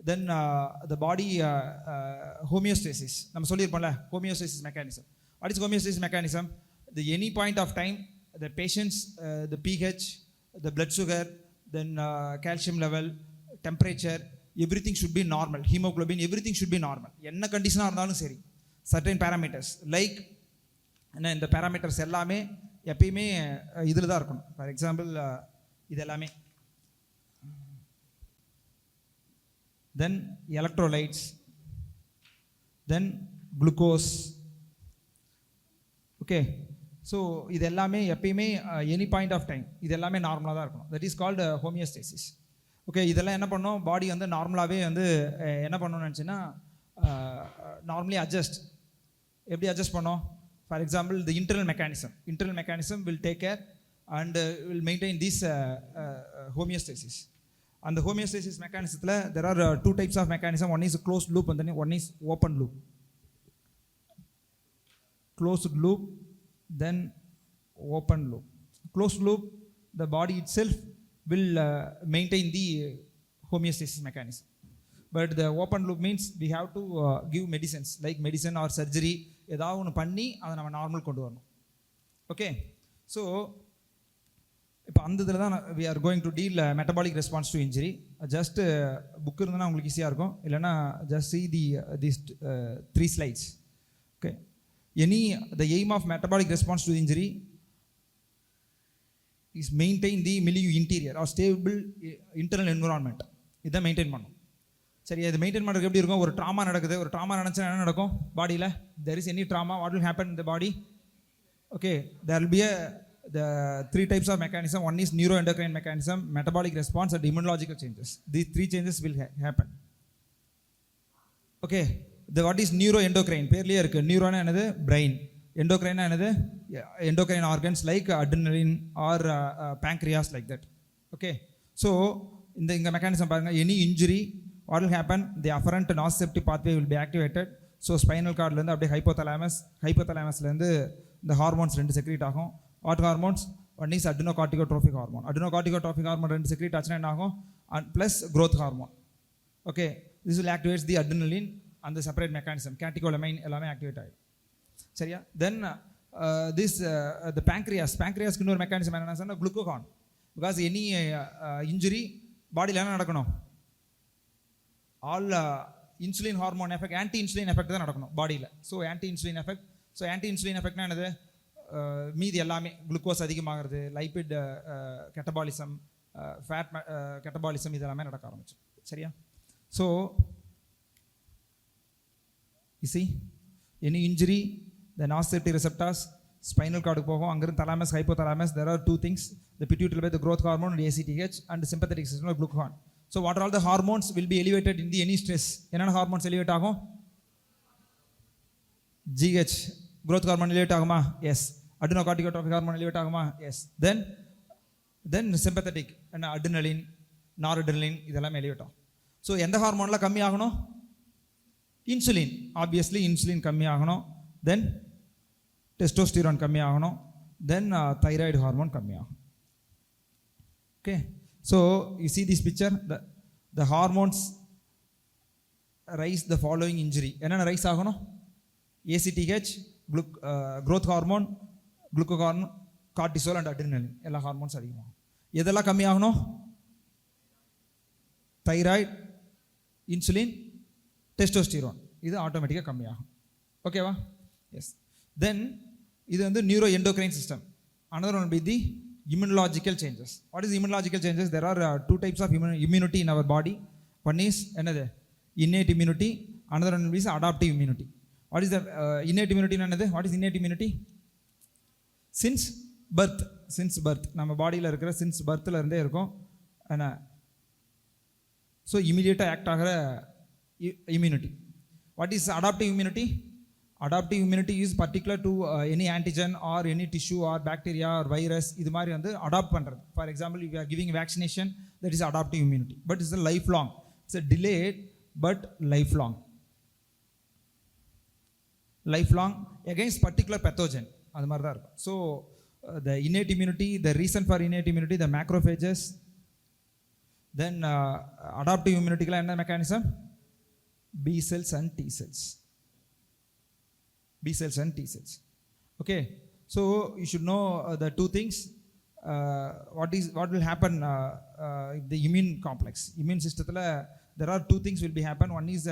then the body homeostasis. நம்ம சொல்லியிருப்போம்ல homeostasis mechanism. What is homeostasis mechanism? The any point of time the patient's the pH, the blood sugar, then calcium level, temperature, everything should be normal. Hemoglobin, everything should be normal. என்ன கண்டிஷனாக இருந்தாலும் சரி, certain parameters like என்ன இந்த parameters எல்லாமே எப்பயுமே இதில் தான் இருக்கணும். ஃபார் எக்ஸாம்பிள் இது எல்லாமே, then electrolytes, then glucose. Okay, so இது எல்லாமே எப்பயுமே எனி பாயிண்ட் ஆஃப் டைம் இது எல்லாமே நார்மலாக தான் இருக்கணும். That is called homeostasis. Okay, இதெல்லாம் என்ன பண்ணோம், பாடி வந்து நார்மலாகவே வந்து என்ன பண்ணணும்னு நினச்சின்னா நார்மலி அட்ஜஸ்ட். எப்படி அட்ஜஸ்ட் பண்ணோம்? For example the internal mechanism will take care and will maintain this homeostasis. அந்த ஹோமியோஸ்டேசிஸ் மெக்கானிசத்தில் there are two types of mechanism. One is closed loop and then one is open loop. Closed loop, then open loop. Closed loop, the body itself will maintain the homeostasis mechanism. But the open loop means we have to give medicines like medicine or surgery, ஏதாவது ஒன்று பண்ணி அதை நம்ம normal கொண்டு வரணும். Okay, so இப்போ அந்த இதில் தான் we are going to deal metabolic response to injury. Just book இருந்ததுன்னா உங்களுக்கு ஈஸியாக இருக்கும், இல்லைன்னா just see these 3 slides. Okay, the aim of metabolic response to injury is maintain the milieu interior or stable internal environment. இதை maintain பண்ணும். சரி, அது maintain பண்ணுறதுக்கு எப்படி இருக்கும்? ஒரு ட்ராமா நடக்குது, ஒரு ட்ராமா நடந்துச்சுன்னா என்ன நடக்கும் பாடியில்? there is any trauma, what will happen in the body? Okay, there will be the 3 types of mechanism. One is neuroendocrine mechanism, metabolic response and immunological changes. These 3 changes will happen. Okay, what is neuroendocrine? பேர்லேயே இருக்குது. நியூரோனா என்னது? Brain. எண்டோக்ரைனா என்னது? Endocrine organs like adrenaline or pancreas like that. Okay, so இந்த mechanism பாருங்கள். Any injury what will happen? The afferent nociceptive pathway will be activated. So spinal கார்ட்லேருந்து அப்படியே ஹைப்போதலாமஸ்லேருந்து இந்த ஹார்மோன்ஸ் 2 செக்ரீட் ஆகும். What hormones? One is adrenocorticotropic hormone. Adrenocorticotropic hormone 2 secrete ஆச்சுன்னா என்ன ஆகும்? Plus growth hormone. Okay, this will activates the adrenaline அந்த separate mechanism. Catecholamine எல்லாமே ஆக்டிவேட் ஆகிடும். சரியா? தென் திஸ் த பேங்க்ரியாஸ்க்கு இன்னொரு மெக்கானிசம் என்னென்னா சொன்னால் குளுக்கோகான். பிகாஸ் எனி இன்ஜுரி பாடியில் என்ன நடக்கணும்? All insulin hormone effect, anti insulin effect தான் நடக்கணும் பாடியில். So anti insulin effect. So anti insulin எஃபெக்ட்னா என்னது? மீதி எல்லாமே குளுக்கோஸ் அதிகமாகிறது, லைபிட் கெட்டபாலிசம், ஃபேட் கெட்டபாலிசம், இது எல்லாமே நடக்க ஆரம்பிச்சு. சரியா? So you see, any injury, the nociceptive receptors spinal cord போகும், அங்கிருந்து thalamus, hypothalamus. There are 2 things, the pituitary by the growth hormone and ACTH, and the sympathetic system of glucagon. So what are all the hormones will be elevated in the any stress? என்னென்ன hormones elevate ஆகும்? GH growth hormone elevate ஆகுமா? Yes. adrenocorticotropic hormone elevate ஆகுமா? Yes. then sympathetic and adrenaline, noradrenaline, இதெல்லாம் elevate ஆகும். So எந்த ஹார்மோனில் கம்மி ஆகணும்? இன்சுலின். ஆப்வியஸ்லி இன்சுலின் கம்மி ஆகணும். தென் டெஸ்டோஸ்டிரான் கம்மி ஆகணும். தென் தைராய்டு ஹார்மோன் கம்மி ஆகும். Okay, so you see this picture, the hormones raise the following injury. என்னென்ன ரைஸ் ஆகணும்? ACTH, growth hormone, glucagon, cortisol and adrenaline, எல்லா ஹார்மோன்ஸ் அதிகமாகும். எதெல்லாம் கம்மி ஆகணும்? தைராய்டு, இன்சுலின், டெஸ்டோஸ்டிரான், இது ஆட்டோமேட்டிக்காக கம்மியாகும். ஓகேவா? எஸ். தென் இது வந்து neuro endocrine system. Another one be the immunological changes. What is immunological changes? There are 2 types of immunity in our body. One is என்னது? innate immunity. Another one is adaptive immunity. What is the innate immunity? என்னது? What is innate immunity? Since birth நம்ம பாடியில் இருக்கிற since birthல இருந்தே இருக்கும். என்ன? So இமீடியட்டாக act ஆகிற immunity. What is adaptive immunity? Adaptive immunity is particular to any antigen or any tissue or bacteria or virus. இது மாதிரி வந்து அடாப்ட் பண்ணுறது. For example, if you are giving vaccination, that is adaptive immunity. But it's a lifelong. It's a delayed but lifelong against particular pathogen. அது மாதிரி தான் இருக்கும். So the innate immunity, the reason for innate immunity, the macrophages, then adaptive இம்யூனிட்டிக்கெலாம் என்ன mechanism? B cells and T cells. B cells and T cells. Okay, so you should know the two things. What will happen if the immune complex, immune system, there are two things will be happen. One is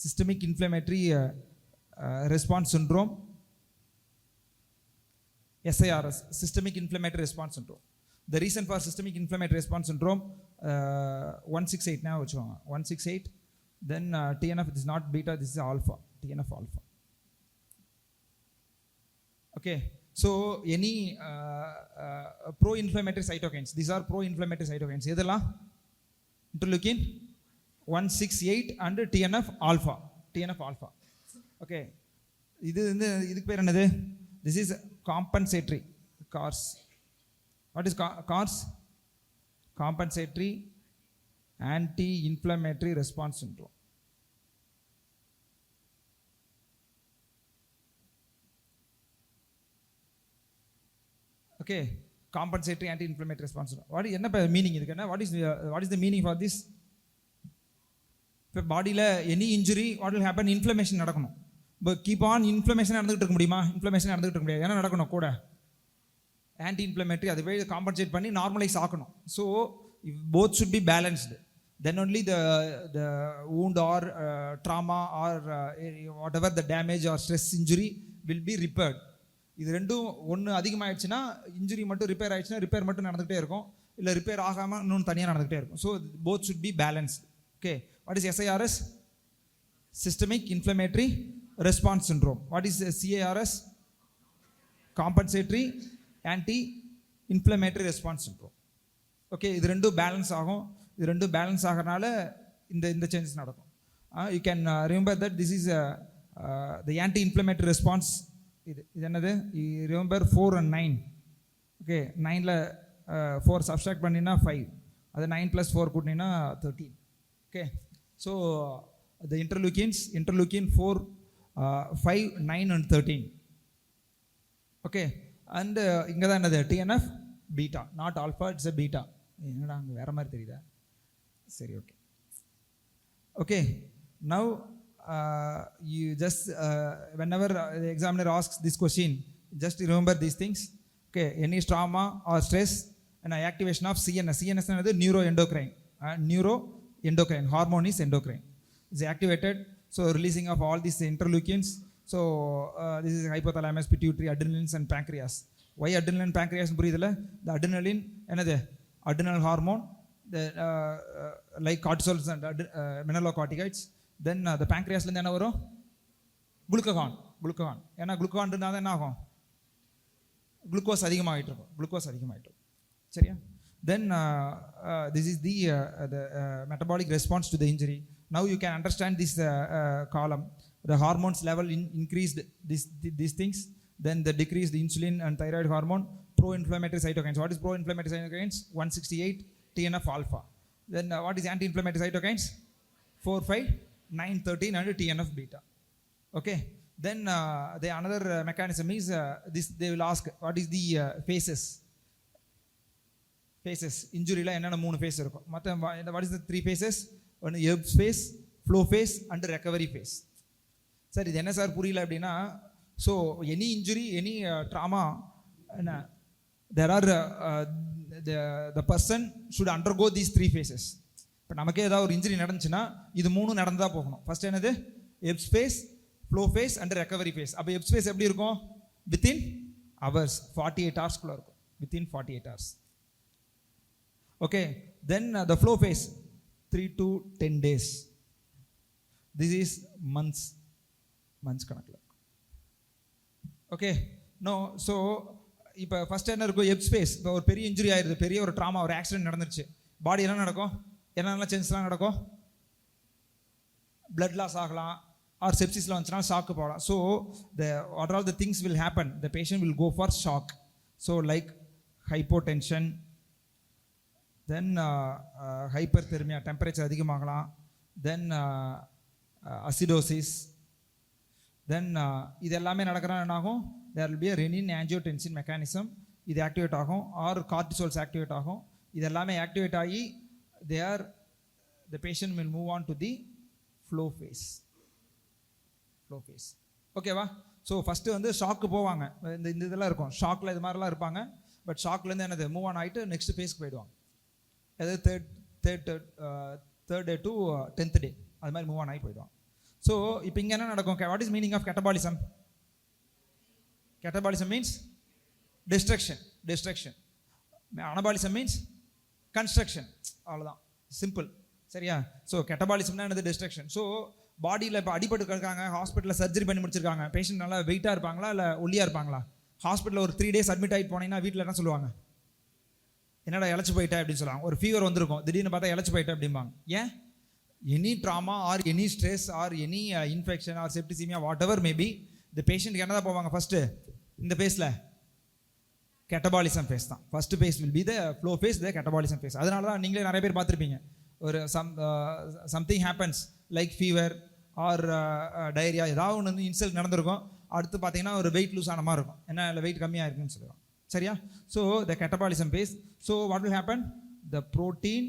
systemic inflammatory response syndrome, SIRS, systemic inflammatory response syndrome. The reason for systemic inflammatory response syndrome, 168 now, 168, then TNF is not beta, this is alpha, TNF alpha. Okay, so any pro-inflammatory cytokines, these are pro-inflammatory cytokines. எதெல்லாம்? Interleukin 168 and TNF alpha. TNF alpha. Okay, இதுக்கு பேர் என்னது? This is compensatory CARS. What is CARS? Compensatory anti-inflammatory response syndrome. Okay, compensatory anti-inflammatory response syndrome. What is என்ன meaning இதுக்கு? என்ன what is the meaning for this? இப்போ பாடியில் any injury what will happen? Inflammation நடக்கணும். இப்போ keep on inflammation நடந்துகிட்டு இருக்க முடியுமா? இன்ஃப்ளமேஷன் நடந்துகிட்டு இருக்க முடியாது. என்ன நடக்கணும் கூட? ஆன்டி இன்ஃப்ளமேட்டரி அதுவே காம்பன்சேட் பண்ணி நார்மலைஸ் ஆக்கணும். So both should be balanced. Then only the wound or trauma or whatever the damage or stress injury will be repaired. இது ரெண்டும் ஒன்று அதிகமாகிடுச்சுன்னா இன்ஜுரி மட்டும் ரிப்பேர் ஆகிடுச்சுன்னா ரிப்பேர் மட்டும் நடந்துகிட்டே இருக்கும், இல்லை ரிப்பேர் ஆகாமல் இன்னொன்று தனியாக நடந்துகிட்டே இருக்கும். So both should be balanced. Okay, what is SIRS? Systemic inflammatory response syndrome. What is CARS? Compensatory anti-inflammatory response syndrome. Okay, இது ரெண்டும் பேலன்ஸ் ஆகும். இது ரெண்டும் பேலன்ஸ் ஆகிறனால இந்த சேஞ்சஸ் நடக்கும். You can remember that this is the anti-inflammatory response. இது என்னது? Remember 4 and 9. Okay, 9ல் 4 subtract பண்ணினா 5, அது 9 + 4 கூட்டினா 13. Okay, so the interleukin 4, 5, 9 and 13. Okay, and இங்கே தான் என்னது? TNF beta, not alpha, it's a beta. என்னடா அங்கே வேறு மாதிரி தெரியுதா? சரி, okay. Okay, now you just whenever the examiner asks this question, just remember these things. Okay, any trauma or stress and activation of CNS. CNS is neuroendocrine. Neuroendocrine hormone is endocrine. Is activated, so releasing of all these interleukins. So this is hypothalamus, pituitary, adrenals and pancreas. Why adrenal and pancreas? புரியுதுல? The adrenaline என்னது? Adrenal hormone, the like cortisols and mineralocorticoids. Then the pancreasலேருந்து என்ன வரும்? Glucagon. ஏன்னா glucagon இருந்தால் தான் என்ன ஆகும்? Glucose அதிகமாகிட்டு இருக்கும். சரியா? Then this is the metabolic response to the injury. Now you can understand this column. The hormones level increased these things. Then the decreased insulin and thyroid hormone. Pro-inflammatory cytokines. What is pro-inflammatory cytokines? 168 TNF alpha. Then what is anti-inflammatory cytokines? 4, 5, 9, 13 and TNF beta. Okay, then the another mechanism is this. They will ask what is the phases. Injury la enna 3 phase irukum. What is the 3 phases? One Erb's phase, flow phase and recovery phase. Sir, idu enna sir puriyala appadina? So any injury, any trauma, there are the person should undergo these 3 phases. இப்போ நமக்கே ஏதாவது ஒரு injury நடந்துச்சுன்னா இது 3 நடந்து தான் போகணும். First என்னது? EPS face, flow face and recovery face. அப்போ எப்ஸ் ஃபேஸ் எப்படி இருக்கும்? வித்தின் ஹவர்ஸ், 48 ஹவர்ஸ்க்குள்ளே இருக்கும். Within 48 hours. Okay, then the flow face 3 to 10 days. This is months கணக்கில். Okay, no. ஸோ இப்போ ஃபஸ்ட் என்ன இருக்கும்? EPS face. இப்போ ஒரு பெரிய இன்ஜுரி ஆயிடுது, பெரிய ஒரு ட்ராமா, ஒரு ஆக்சிடென்ட் நடந்துருச்சு. பாடி என்ன நடக்கும்? என்னென்ன சேஞ்சஸ்லாம் நடக்கும்? பிளட் லாஸ் ஆகலாம், ஆர் செப்சிஸில் வந்துச்சுன்னா ஷாக்கு போகலாம். So what all the things will happen? The patient will go for shock. So like hypotension, then hyperthermia, temperature அதிகமாகலாம், then acidosis, then இது எல்லாமே நடக்கிறா என்ன ஆகும்? There will be a renin angiotensin mechanism. இது activate ஆகும், R கார்டிசோல்ஸ் activate ஆகும். இது எல்லாமே ஆக்டிவேட் ஆகி the patient will move on to the flow phase. ஓகேவா? ஸோ ஃபஸ்ட்டு வந்து ஷாக்கு போவாங்க, இந்த இதெல்லாம் இருக்கும், ஷாக்கில் இது மாதிரிலாம் இருப்பாங்க. பட் ஷாக்லேருந்து என்னது மூவ் ஆன் ஆகிட்டு நெக்ஸ்ட் ஃபேஸ்க்கு போயிடுவாங்க. அதாவது தேர்ட் டே டு 10th டே அது மாதிரி மூவ் ஆன் ஆகி போயிடுவாங்க. ஸோ இப்போ இங்கே என்ன நடக்கும்? What is meaning of catabolism? Catabolism means destruction. Anabolism means construction. அவ்வளோதான், சிம்பிள். சரியா? ஸோ கெட்டபாலிசம்னா என்னது? டிஸ்ட்ரக்ஷன். ஸோ பாடியில் இப்போ அடிபட்டு இருக்காங்க, ஹாஸ்பிட்டலில் சர்ஜரி பண்ணி முடிச்சிருக்காங்க, பேஷண்ட் நல்லா வெயிட்டாக இருப்பாங்களா இல்லை ஒல்லியாக இருப்பாங்களா? ஹாஸ்பிட்டலில் ஒரு 3 days அட்மிட் ஆகிட்டு போனீங்கன்னா வீட்டில் என்ன சொல்லுவாங்க? என்னடா இழைச்சி போயிட்டேன் அப்படின்னு சொல்லுவாங்க. ஒரு ஃபீவர் வந்திருக்கும், திடீர்னு பார்த்தா இழைச்சி போயிட்டேன் அப்படிம்பாங்க. ஏன்? Any trauma or any stress or any infection or septicaemia whatever maybe, இந்த பேஷண்ட்டுக்கு என்ன தான் போவாங்க ஃபஸ்ட்டு? இந்த ஃபேஸில் கெட்டபாலிசம் ஃபேஸ் தான். First phase will be the flow phase, the catabolism phase. அதனால தான் நீங்களே நிறைய பேர் பார்த்துருப்பீங்க, ஒரு something happens like fever or diarrhoea, ஏதாவது ஒன்று வந்து இன்சல்ட் நடந்திருக்கும், அடுத்து பார்த்தீங்கன்னா ஒரு வெயிட் லூஸ் ஆன மாதிரி இருக்கும், என்ன இல்லை வெயிட் கம்மியாக இருக்குன்னு சொல்லுவாங்க. சரியா? So the catabolism phase. So what will happen? The protein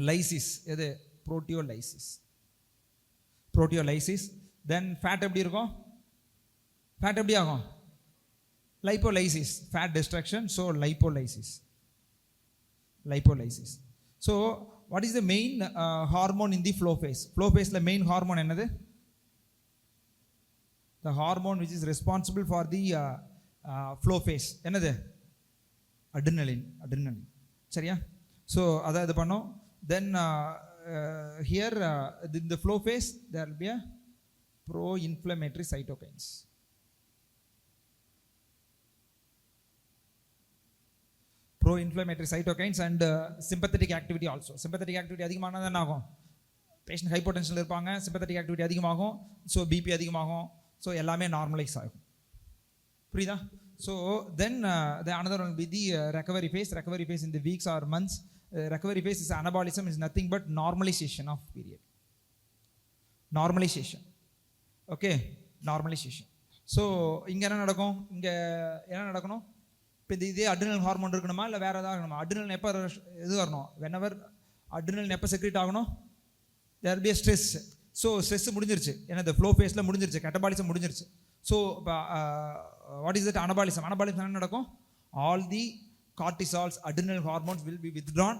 lysis. எது? ப்ரோட்டியோலைசிஸ். தென் ஃபேட் எப்படி இருக்கும்? ஃபேட் எப்படி ஆகும்? Lipolysis. Fat destruction. So lipolysis. So what is the main hormone in the flow phase? Flow phase la main hormone என்னது? The hormone which is responsible for the flow phase என்னது? adrenaline. சரியா? so adha idu பண்ணோம். then here in the flow phase there will be a pro-inflammatory cytokines. pro-inflammatory cytokines and sympathetic activity also. sympathetic activity அதிகமானது என்ன ஆகும்? Patient ஹைப்போடென்ஷனில் இருப்பாங்க, sympathetic activity அதிகமாகும், so BP அதிகமாகும், so எல்லாமே நார்மலைஸ் ஆகும். புரியுதா? So then another one will be the recovery phase. recovery phase in the weeks or months. recovery phase is anabolism, is nothing but normalization of period. okay, normalization. So இங்கே என்ன நடக்கும்? இங்கே என்ன நடக்கணும்? இப்போ இதே அட்ரினல் ஹார்மோன் இருக்கணுமா இல்லை வேறு எதாவது ஆகணுமா? அட்ரினல் எப்போ இது வரணும்? whenever அட்ரினல் எப்போ செக்ரேட் ஆகணும்? there will be a stress. So stress முடிஞ்சிருச்சு, ஏன்னா இந்த ஃப்ளோ ஃபேஸில் முடிஞ்சிருச்சு, கெட்டபாலிசம் முடிஞ்சிருச்சு. So what is that? Anabolism. என்ன நடக்கும்? All the cortisols, adrenal hormones will be withdrawn.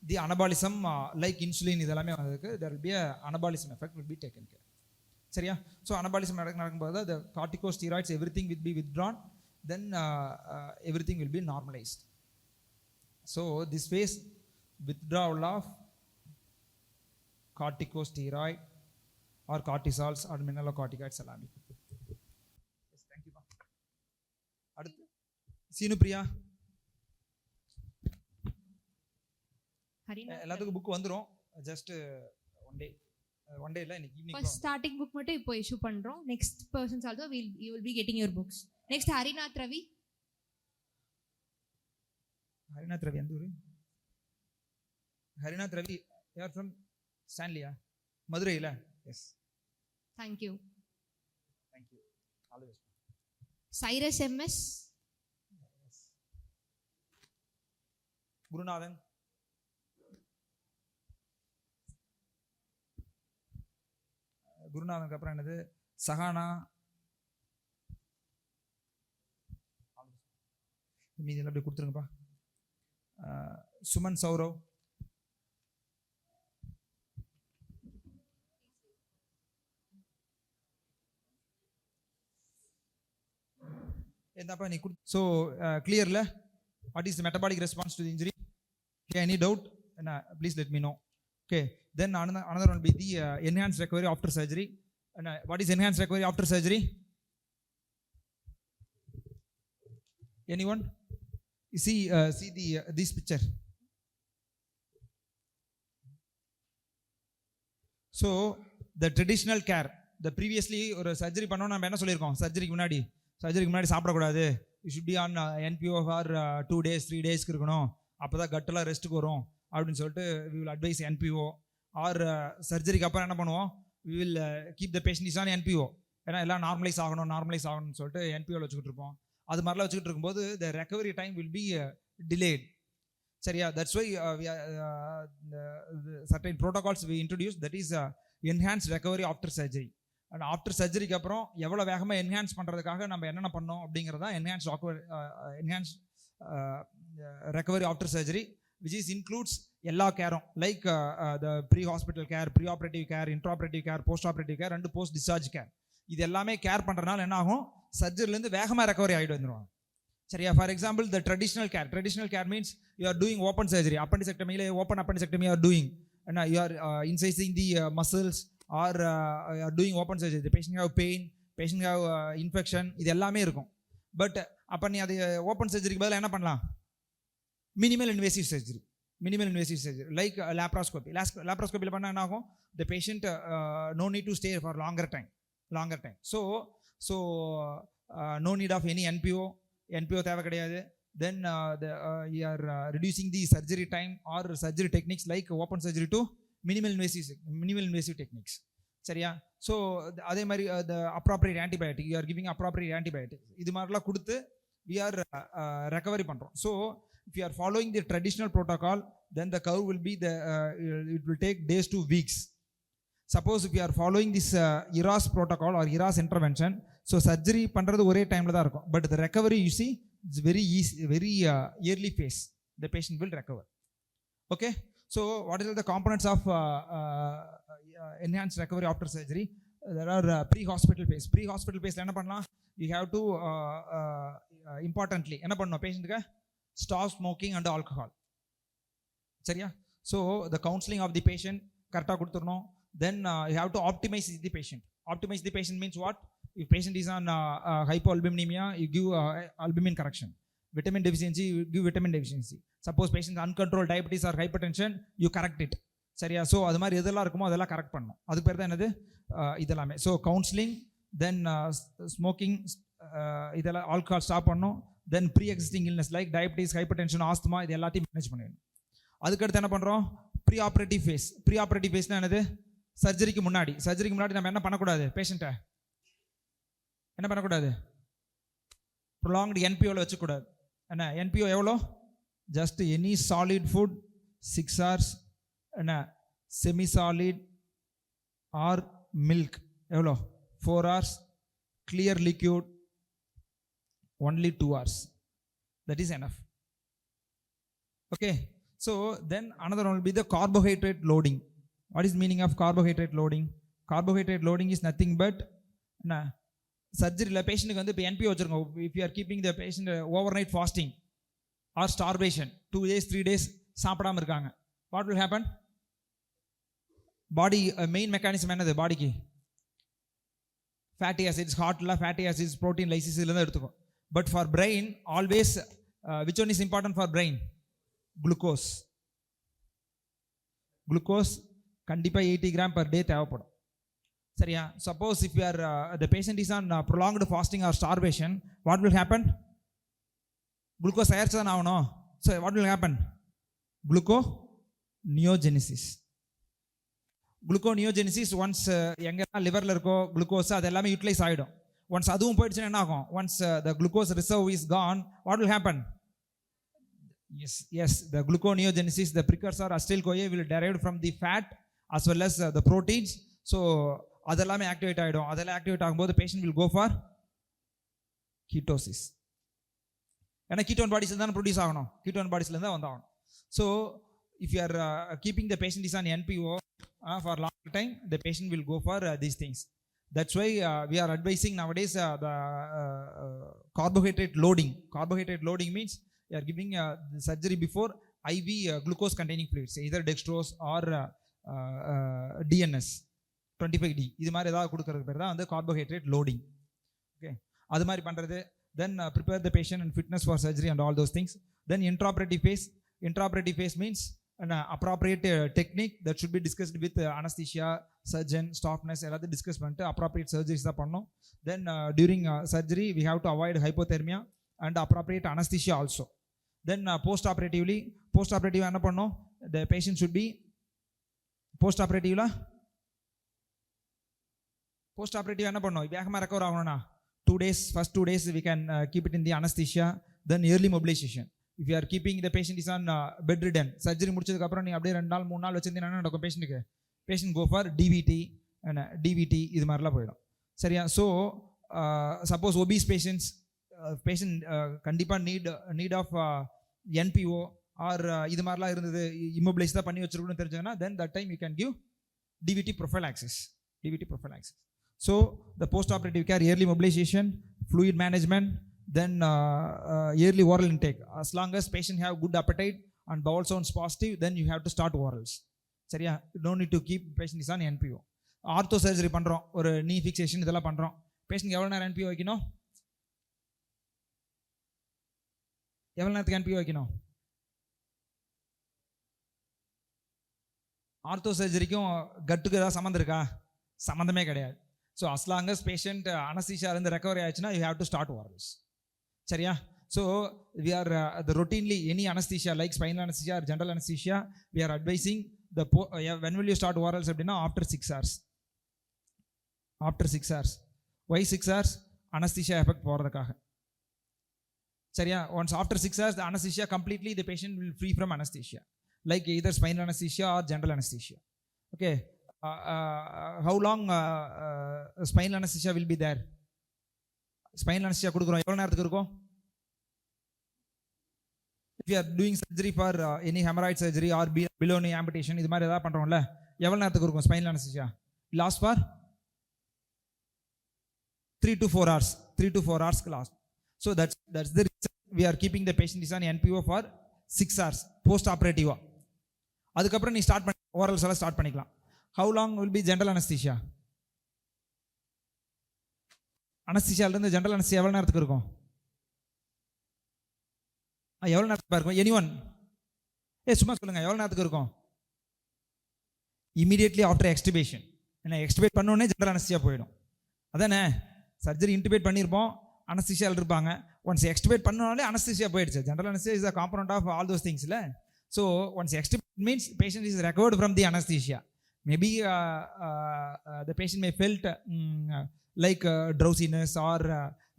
The anabolism like insulin இதெல்லாமே வந்ததுக்கு there will be a anabolism effect will be taken care. சரியா? ஸோ அனபாலிசம் நடக்கும்போது the corticosteroids everything will be withdrawn, then everything will be normalized. So this phase, withdrawal of corticosteroid or cortisols or mineralocorticoids எல்லாமே. yes, thank you. அடுத்து சீனு பிரியா. எல்லாத்துக்கும் book வந்துரும், just one day இல்ல, இன்னைக்கு evening first starting book மட்டும் இப்போ issue பண்றோம். Next persons also you will be getting your books. Next Harinath Ravi. Harinath Ravi எந்த ஊரு? Harinath Ravi, you are from Stanley, மதுரையில? yes, thank you. all the best. Cyrus MS. yes. குருநாதன். குருநாதனுக்கு அப்புறம் என்னது? சஹானா. மீதி எல்லாம் அப்படியே கொடுத்துருங்கப்பா. சுமன் சௌரவ். என்னப்பா நீ கொடு. ஸோ கிளியர்ல what is the metabolic response to the injury? Any doubt என்ன? Please let me know. Okay, then another one will be the enhanced recovery after surgery. What is enhanced recovery after surgery? Anyone? You see this picture. So the traditional care, the previously ஒரு surgery பண்ணோம், நம்ம என்ன சொல்லியிருக்கோம்? சர்ஜரிக்கு முன்னாடி சாப்பிடக்கூடாது, you should be on NPO for 2 days 3 days இருக்கணும், அப்போ தான் கட்டெல்லாம் ரெஸ்ட்டுக்கு வரும் அப்படின்னு சொல்லிட்டு we will advise NPO. Or சர்ஜரிக்கு அப்புறம் என்ன பண்ணுவோம்? we will keep the patient is on NPO. ஏன்னா எல்லாம் நார்மலைஸ் ஆகணும்னு சொல்லிட்டு NPOவில் வச்சுக்கிட்டு இருப்போம். அது மாதிரிலாம் வச்சுக்கிட்டு இருக்கும்போது the recovery time will be delayed. சரியா? That's why we are certain protocols we introduced, that is enhanced recovery after surgery. And after சர்ஜரிக்கு அப்புறம் எவ்வளோ வேகமாக என்ஹான்ஸ் பண்ணுறதுக்காக நம்ம என்னென்ன பண்ணோம் அப்படிங்கிறதா enhanced recovery after surgery, which is includes எல்லா கேரும், like the pre hospital care, pre operative care, intraoperative care, post operative care and post discharge care. இது எல்லாமே கேர் பண்ணுறதுனால என்ன ஆகும், சர்ஜரிலேருந்து வேகமாக ரெக்கவரி ஆகிட்டு வந்துடுவாங்க. சரியா? For example the traditional care means you are doing open surgery, அப்பெண்டிசெக்டமியில் open appendicectomy you are doing, என்ன you are incising the muscles or are doing open surgery, the patient have pain, patient have infection, இது எல்லாமே இருக்கும். But அப்போ நீ அது open சர்ஜரிக்கு பதிலாக என்ன பண்ணலாம், மினிமல் இன்வேசிவ் சர்ஜரி லைக் லேப்ராஸ்கோப்பியில் பண்ணால் என்ன ஆகும், the patient no need to stay for longer time. So no need of any NPO தேவை கிடையாது. Then you are reducing the surgery time or surgery techniques like open surgery to minimal invasive techniques. சரியா? So அதே மாதிரி appropriate antibiotic, you are giving appropriate antibiotic, இது மாதிரிலாம் கொடுத்து we are recovery பண்ணுறோம். So if you are following the traditional protocol, then the curve will be it will take days to weeks. Suppose if you are following this ERAS protocol or ERAS intervention, so surgery பண்ணுறது ஒரே டைமில் தான் இருக்கும், but the recovery you see it's very easy, very early phase, the patient will recover. Okay. So what are the components of enhanced recovery after surgery? There are pre-hospital phase. Pre-hospital phase என்ன பண்ணலாம், you have to importantly என்ன பண்ணணும், பேஷண்ட்டுக்கு stop smoking and alcohol. சரியா? So the counseling of the patient கரெக்டாக கொடுத்துடணும். Then you have to optimize the patient. Optimize the patient means what? If patient is on hypoalbuminemia, you give albumin correction. Vitamin deficiency, you give vitamin deficiency. Suppose patient uncontrolled diabetes or hypertension, you correct it. சரியா? So அது மாதிரி எதெல்லாம் இருக்குமோ அதெல்லாம் correct பண்ணணும். அதுக்கு பேர் தான் என்னது, இதெல்லாமே. ஸோ கவுன்சிலிங், தென் ஸ்மோக்கிங், இதெல்லாம் ஆல்கஹால் ஸ்டாப் பண்ணணும். Then pre existing illness like diabetes, hypertension, asthma, இது எல்லாத்தையும் மேனேஜ் பண்ணிடணும். அதுக்கடுத்து என்ன பண்ணுறோம், pre operative phase. Pre operative ஃபேஸ்னால் என்னது, சர்ஜரிக்கு முன்னாடி நம்ம என்ன பண்ணக்கூடாது, பேஷண்ட்டை என்ன பண்ணக்கூடாது, ப்ரொலாங்டு என்பிஓவில் வச்சுக்கூடாது. என்ன என்பிஓ எவ்வளோ, just any solid food 6 hours, என்ன செமி சாலிட் ஆர் மில்க் எவ்வளோ 4 hours, clear liquid only 2 hours, that is enough. Okay, so then another one will be the carbohydrate loading. What is meaning of carbohydrate loading? Carbohydrate loading is nothing but என்ன, சர்ஜரியில் பேஷண்ட்டுக்கு வந்து இப்போ NPO வச்சுருக்கோம். If you are keeping the patient overnight fasting or starvation, 2 days 3 days சாப்பிடாமல் இருக்காங்க, what will happen, body main mechanism என்னது, பாடிக்கு fatty acids, ஹார்ட்டில் ஃபேட்டி ஆசிட்ஸ், ப்ரோட்டீன், லைசிஸ் இதில் எடுத்துக்கும். But for brain always which one is important for brain, glucose கண்டிப்பாக 80 grams per day தேவைப்படும். சரியா? Suppose if you are the patient is on prolonged fasting or starvation, what will happen, glucose தயாரிச்சு தான் ஆகணும். So what will happen, குளுக்கோனியோஜெனிசிஸ். Once எங்கெல்லாம் லிவரில் இருக்கோ glucose அது எல்லாமே யூட்டிலைஸ் ஆகிடும். ஒன்ஸ் அதுவும் போயிடுச்சுன்னா என்ன ஆகும், once the glucose reserve is gone, what will happen, yes the gluconeogenesis, the precursor acetyl-CoA will derived from the fat as well as the proteins. So அதெல்லாமே ஆக்டிவேட் ஆகிடும். அதெல்லாம் ஆக்டிவேட் ஆகும்போது patient will go for ketosis. ஏன்னா ketone பாடிஸ்ல தான் produce ஆகணும், ketone பாடிஸ்ல தான் வந்தாகணும். So if you are keeping the patient is on NPO for long time, the patient will go for these things. That's why we are advising nowadays the carbohydrate loading. Carbohydrate loading means you are giving the surgery before IV glucose containing fluids, either dextrose or DNS 25D. இது மாதிரி ஏதாவது கொடுக்கறது பேர் தான் வந்து carbohydrate loading. Okay, அது மாதிரி பண்ணுறது. Then prepare the patient and fitness for surgery and all those things. Then intraoperative phase. Intraoperative phase means an appropriate technique that should be discussed with anesthesia, surgeon, staff nurse எல்லாத்தையும் discuss பண்ணிட்டு appropriate surgeries தான் பண்ணணும். Then during surgery we have to avoid hypothermia and appropriate anesthesia also. Then post-operative என்ன பண்ணணும், the patient should be post-operative என்ன பண்ணணும், வேகமாக recover ஆகணும்னா 2 days, first 2 days we can keep it in the anesthesia, then early mobilization. If you are keeping the patient is on bedridden, surgery முடிச்சதுக்கப்புறம் நீ அப்படியே 2 நாள் 3 நாள் வச்சிருந்தீங்கன்னா என்ன நடக்கும் பேஷண்ட்டுக்கு? பேஷண்ட் கோ ஃபார் டிவிடி இது மாதிரிலாம் போயிடும். சரியா? So suppose obese patients patient கண்டிப்பாக நீட் ஆஃப் என்பிஓ ஆர் இது மாதிரிலாம் இருந்தது, இம்மொபிலைஸ் தான் பண்ணி வச்சிருக்கணும்னு தெரிஞ்சதுன்னா then that time you can give DVT prophylaxis. So the post-operative care, yearly mobilization, fluid management, then yearly oral intake. As long as patient have good appetite and bowel sounds positive, then you have to start orals. சரியா? You don't need to keep patient is on NPO. Ortho surgery பண்ணுறோம், ஒரு நீ fixation இதெல்லாம் பண்ணுறோம், patient எவ்வளோ நேரம் NPO வைக்கணும்? எவ்வளோ நேரத்துக்கு NPO வைக்கணும்? ஆர்த்தோ சர்ஜரிக்கும் கட்டுக்கு ஏதாவது சம்மந்தம் இருக்கா? சம்மந்தமே கிடையாது. So as long as patient anaesthesia இருந்து ரெக்கவரி ஆயிடுச்சுன்னா you have to start orals. சரியா? So we are the routinely any anesthesia like spinal anesthesia or general anesthesia we are advising the when will you start orals அப்படின்னா after 6 hours. Why 6 hours? anesthesia effect போகிறதுக்காக. சரியா? once after 6 hours the anesthesia completely the patient will free from anesthesia like either spinal anesthesia or general anesthesia. Okay. How long spinal anesthesia will be there? Spinal anesthesia கொடுக்குறோம் எவ்வளோ நேரத்துக்கு இருக்கும்? If you are doing surgery for any hemorrhoid surgery or below-knee amputation இது மாதிரி ஏதாவது பண்ணுறோம்ல, எவ்வளோ நேரத்துக்கு இருக்கும் spinal anesthesia? Last for 3 to 4 hours. 3 to 4 hours last. So that's the reason we are keeping the patient is on NPO for 6 hours post-operative. அதுக்கப்புறம் நீ start பண்ணி orals எல்லாம் ஸ்டார்ட் பண்ணிக்கலாம். How long will be general anesthesia? அனஸ்தீசியாவிலிருந்து general anaesthesia எவ்வளோ நேரத்துக்கு இருக்கும்? எவ்வளோ நேரத்துக்கு இருக்கும்? எனிஒன் சும்மா சொல்லுங்கள், எவ்வளோ நேரத்துக்கு இருக்கும்? Immediately after extubation. என்ன எக்ஸ்டிபேட் பண்ணோடனே ஜென்ரல் அனஸ்தீசியா போயிடும். அதானே? சர்ஜரி இன்டிபேட் பண்ணியிருப்போம், அனஸ்தீசியாவில் இருப்பாங்க. ஒன்ஸ் எக்ஸ்டிபேட் பண்ணோடனே அனஸ்தீசியா போயிடுச்சு. General anaesthesia is a component of all those things இல்லை? So once extubate means patient is recovered from the anaesthesia. Maybe the patient may felt like drowsiness or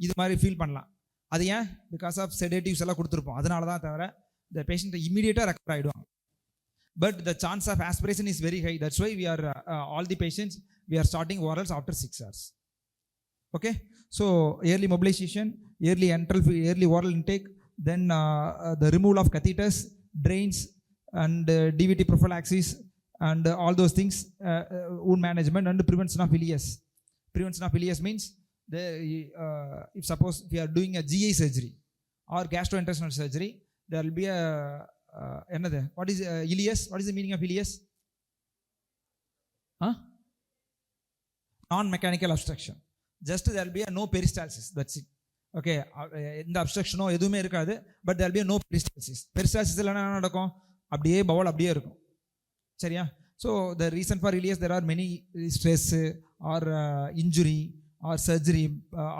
இது மாதிரி feel பண்ணலாம். அது ஏன்? பிகாஸ் ஆஃப் செடேட்டிவ்ஸ் எல்லாம் கொடுத்துருப்போம். அதனால தான் தவிர the patient இமீடியட்டாக ரெக்கவர் ஆகிடுவாங்க. But the chance of aspiration is very high. That's why we are all the patients we are starting orals after 6 hours. Okay, so yearly mobilization, yearly oral intake, then the removal of catheters, drains and DVT prophylaxis and all those things, wound management and prevention of ileus. Prevention of ileus means if suppose we are doing a GI surgery or gastrointestinal surgery, there will be a another. What is ileus? What is the meaning of ileus? Non-mechanical obstruction. Just there will be a no peristalsis. That's it. Okay, இந்த அப்ஸ்ட்ரக்ஷனோ எதுவுமே இருக்காது. But there will be a no peristalsis. Peristalsis இல்லைன்னா என்ன நடக்கும்? அப்படியே பவுல் அப்படியே இருக்கும். சரியா? So the reason for ileus there are many stress or injury or surgery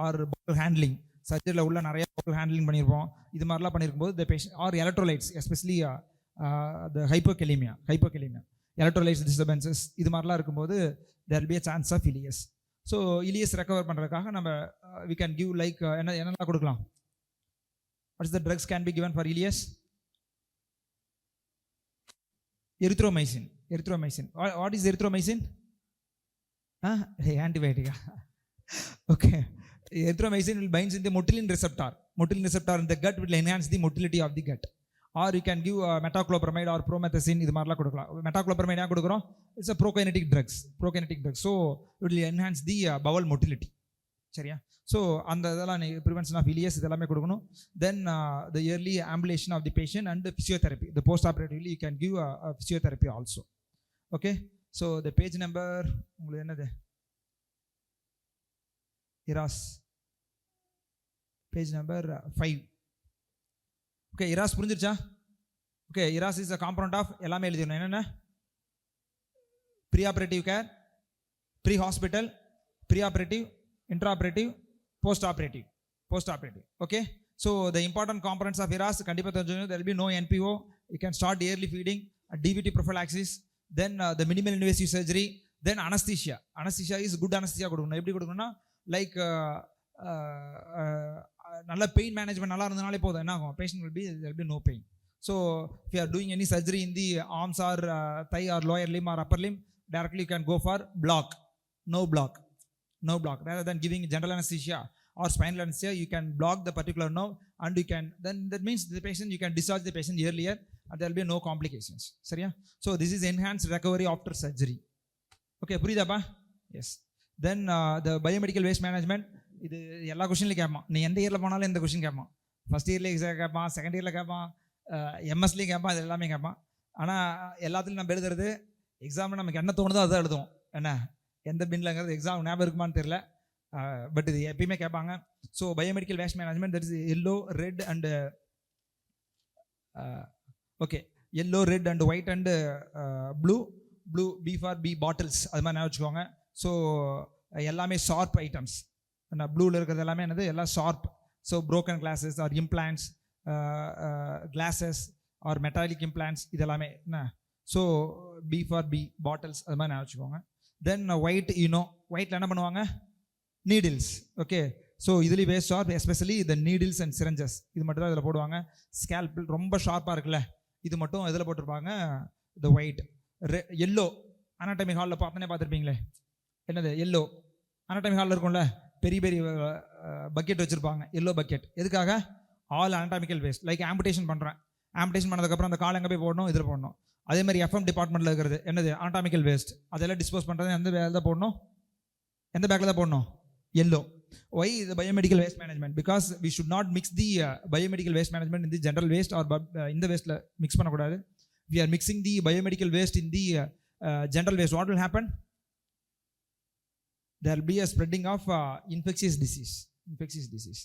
or bowel handling. சர்ஜரியில் உள்ள நிறைய பவுல் ஹேண்ட்லிங் பண்ணியிருப்போம். இது மாதிரிலாம் பண்ணியிருக்கும்போது the patient or electrolytes especially the hypokalaemia electrolytes disturbances இது மாதிரிலாம் இருக்கும்போது there will be a chance of ileus. So ileus recover பண்ணுறதுக்காக நம்ம வி கேன் கிவ் லைக் என்னெல்லாம் கொடுக்கலாம்? What is the drugs can be given for ileus? Erythromycin. What is erythromycin? Antibiotic. Okay. Erythromycin will bind in the motilin receptor. Motilin receptor in the gut will enhance the motility of the gut. Or you can give metoclopramide or promethazine. இது மாதிரிலாம் கொடுக்கலாம். Metoclopramide ஏன் கொடுக்குறோம்? It's a prokinetic drugs. So it will enhance the bowel motility. சரியா? So அந்த இதெல்லாம் prevention of ileus இதெல்லாமே கொடுக்கணும். Then the early ambulation of the patient and physiotherapy. The post operatively you can give physiotherapy also. Okay, so the page number உங்களுக்கு என்னது? ERAS page number 5. Okay, ERAS புரிஞ்சிருச்சா? Okay, ERAS is a component of எல்லாமே எழுதிடணும். என்னென்ன? Pre operative care, pre hospital, pre operative, intraoperative, post-operative. Okay, so the important components of IRAS kandipa therunjukonu. There will be no NPO. You can start yearly feeding, DVT prophylaxis, then the minimal invasive surgery, then anesthesia is good anesthesia kodukonu. Eppadi kodukonuna like நல்ல pain management நல்லா இருந்தனாலே போதும், என்ன ஆகும், patient will be no pain. So if you are doing any surgery in the arms or thigh or lower limb or upper limb, directly you can go for block, no block, rather than giving general anesthesia or spinal anesthesia. You can block the particular nerve and you can, then that means the patient, you can discharge the patient earlier and there will be no complications. சரியா? So this is enhanced recovery after surgery. Okay, புரியுதாப்பா? Yes. Then the biomedical waste management, இது எல்லா கொஸ்டின்லையும் கேட்பான். நீ எந்த இயரில் போனாலும் இந்த question கேட்பான். ஃபஸ்ட் இயர்லேயே கேட்பான், செகண்ட் இயரில் கேட்பான், எம்எஸ்லேயும் கேட்பான், இது எல்லாமே கேட்பான். ஆனால் எல்லாத்துலையும் நம்ம எழுதுறது எக்ஸாமில் நமக்கு என்ன தோணுதோ அதை எழுதுவோம். என்ன எந்த பின்லங்கிறது எக்ஸாம் ஞாபகம் இருக்குமான்னு தெரியல, பட் இது எப்பயுமே கேட்பாங்க. So biomedical waste management, that is yellow, red and okay, yellow, red and white and blue B for B bottles, அது மாதிரி ஞாபகம் வச்சுக்கோங்க. ஸோ எல்லாமே ஷார்ப் ஐட்டம்ஸ். என்ன ப்ளூவில் இருக்கிறது எல்லாமே என்னது, எல்லாம் sharp. So broken glasses or implants, glasses or metallic implants, இது எல்லாமே என்ன. So B for B bottles, அது மாதிரி ஞாபகம் வச்சுக்கோங்க. தென் ஒயிட், ஒயிட்டில் என்ன பண்ணுவாங்க, நீடில்ஸ். ஓகே, ஸோ இதுலேயும் waste sharp, especially the needles and syringes, இது மட்டும் தான் இதில் போடுவாங்க. ஸ்கேல்பிள் ரொம்ப ஷார்ப்பாக இருக்குல்ல, இது மட்டும் இதில் போட்டிருப்பாங்க, த ஒயிட். எல்லோ, அனாட்டமி ஹாலில் பார்த்துருப்பீங்களே, என்னது எல்லோ, அனாட்டமி ஹாலில் இருக்கும்ல, பெரிய பெரிய பக்கெட் வச்சுருப்பாங்க, எல்லோ பக்கெட். எதுக்காக, all anatomical waste. Like amputation பண்ணுறேன், ஆம்புடேஷன் பண்ணதுக்கப்புறம் அந்த கால் எங்கே போய் போடணும், இதில் போடணும். அதே மாதிரி எஃப்எம் டிபார்ட்மெண்ட்டில் இருக்கிறது என்னது, அனாட்டாமிக்கல் வேஸ்ட், அதெல்லாம் டிஸ்போஸ் பண்ணுறது எந்த பேக்கில் தான் போடணும், எந்த பேக்கில் தான் போடணும், yellow. Why the biomedical waste management? Because we should not mix the biomedical waste management in the general waste or in the waste mix பண்ணக்கூடாது. We are mixing the biomedical waste in the general waste. What will happen? There will be a spreading of infectious disease.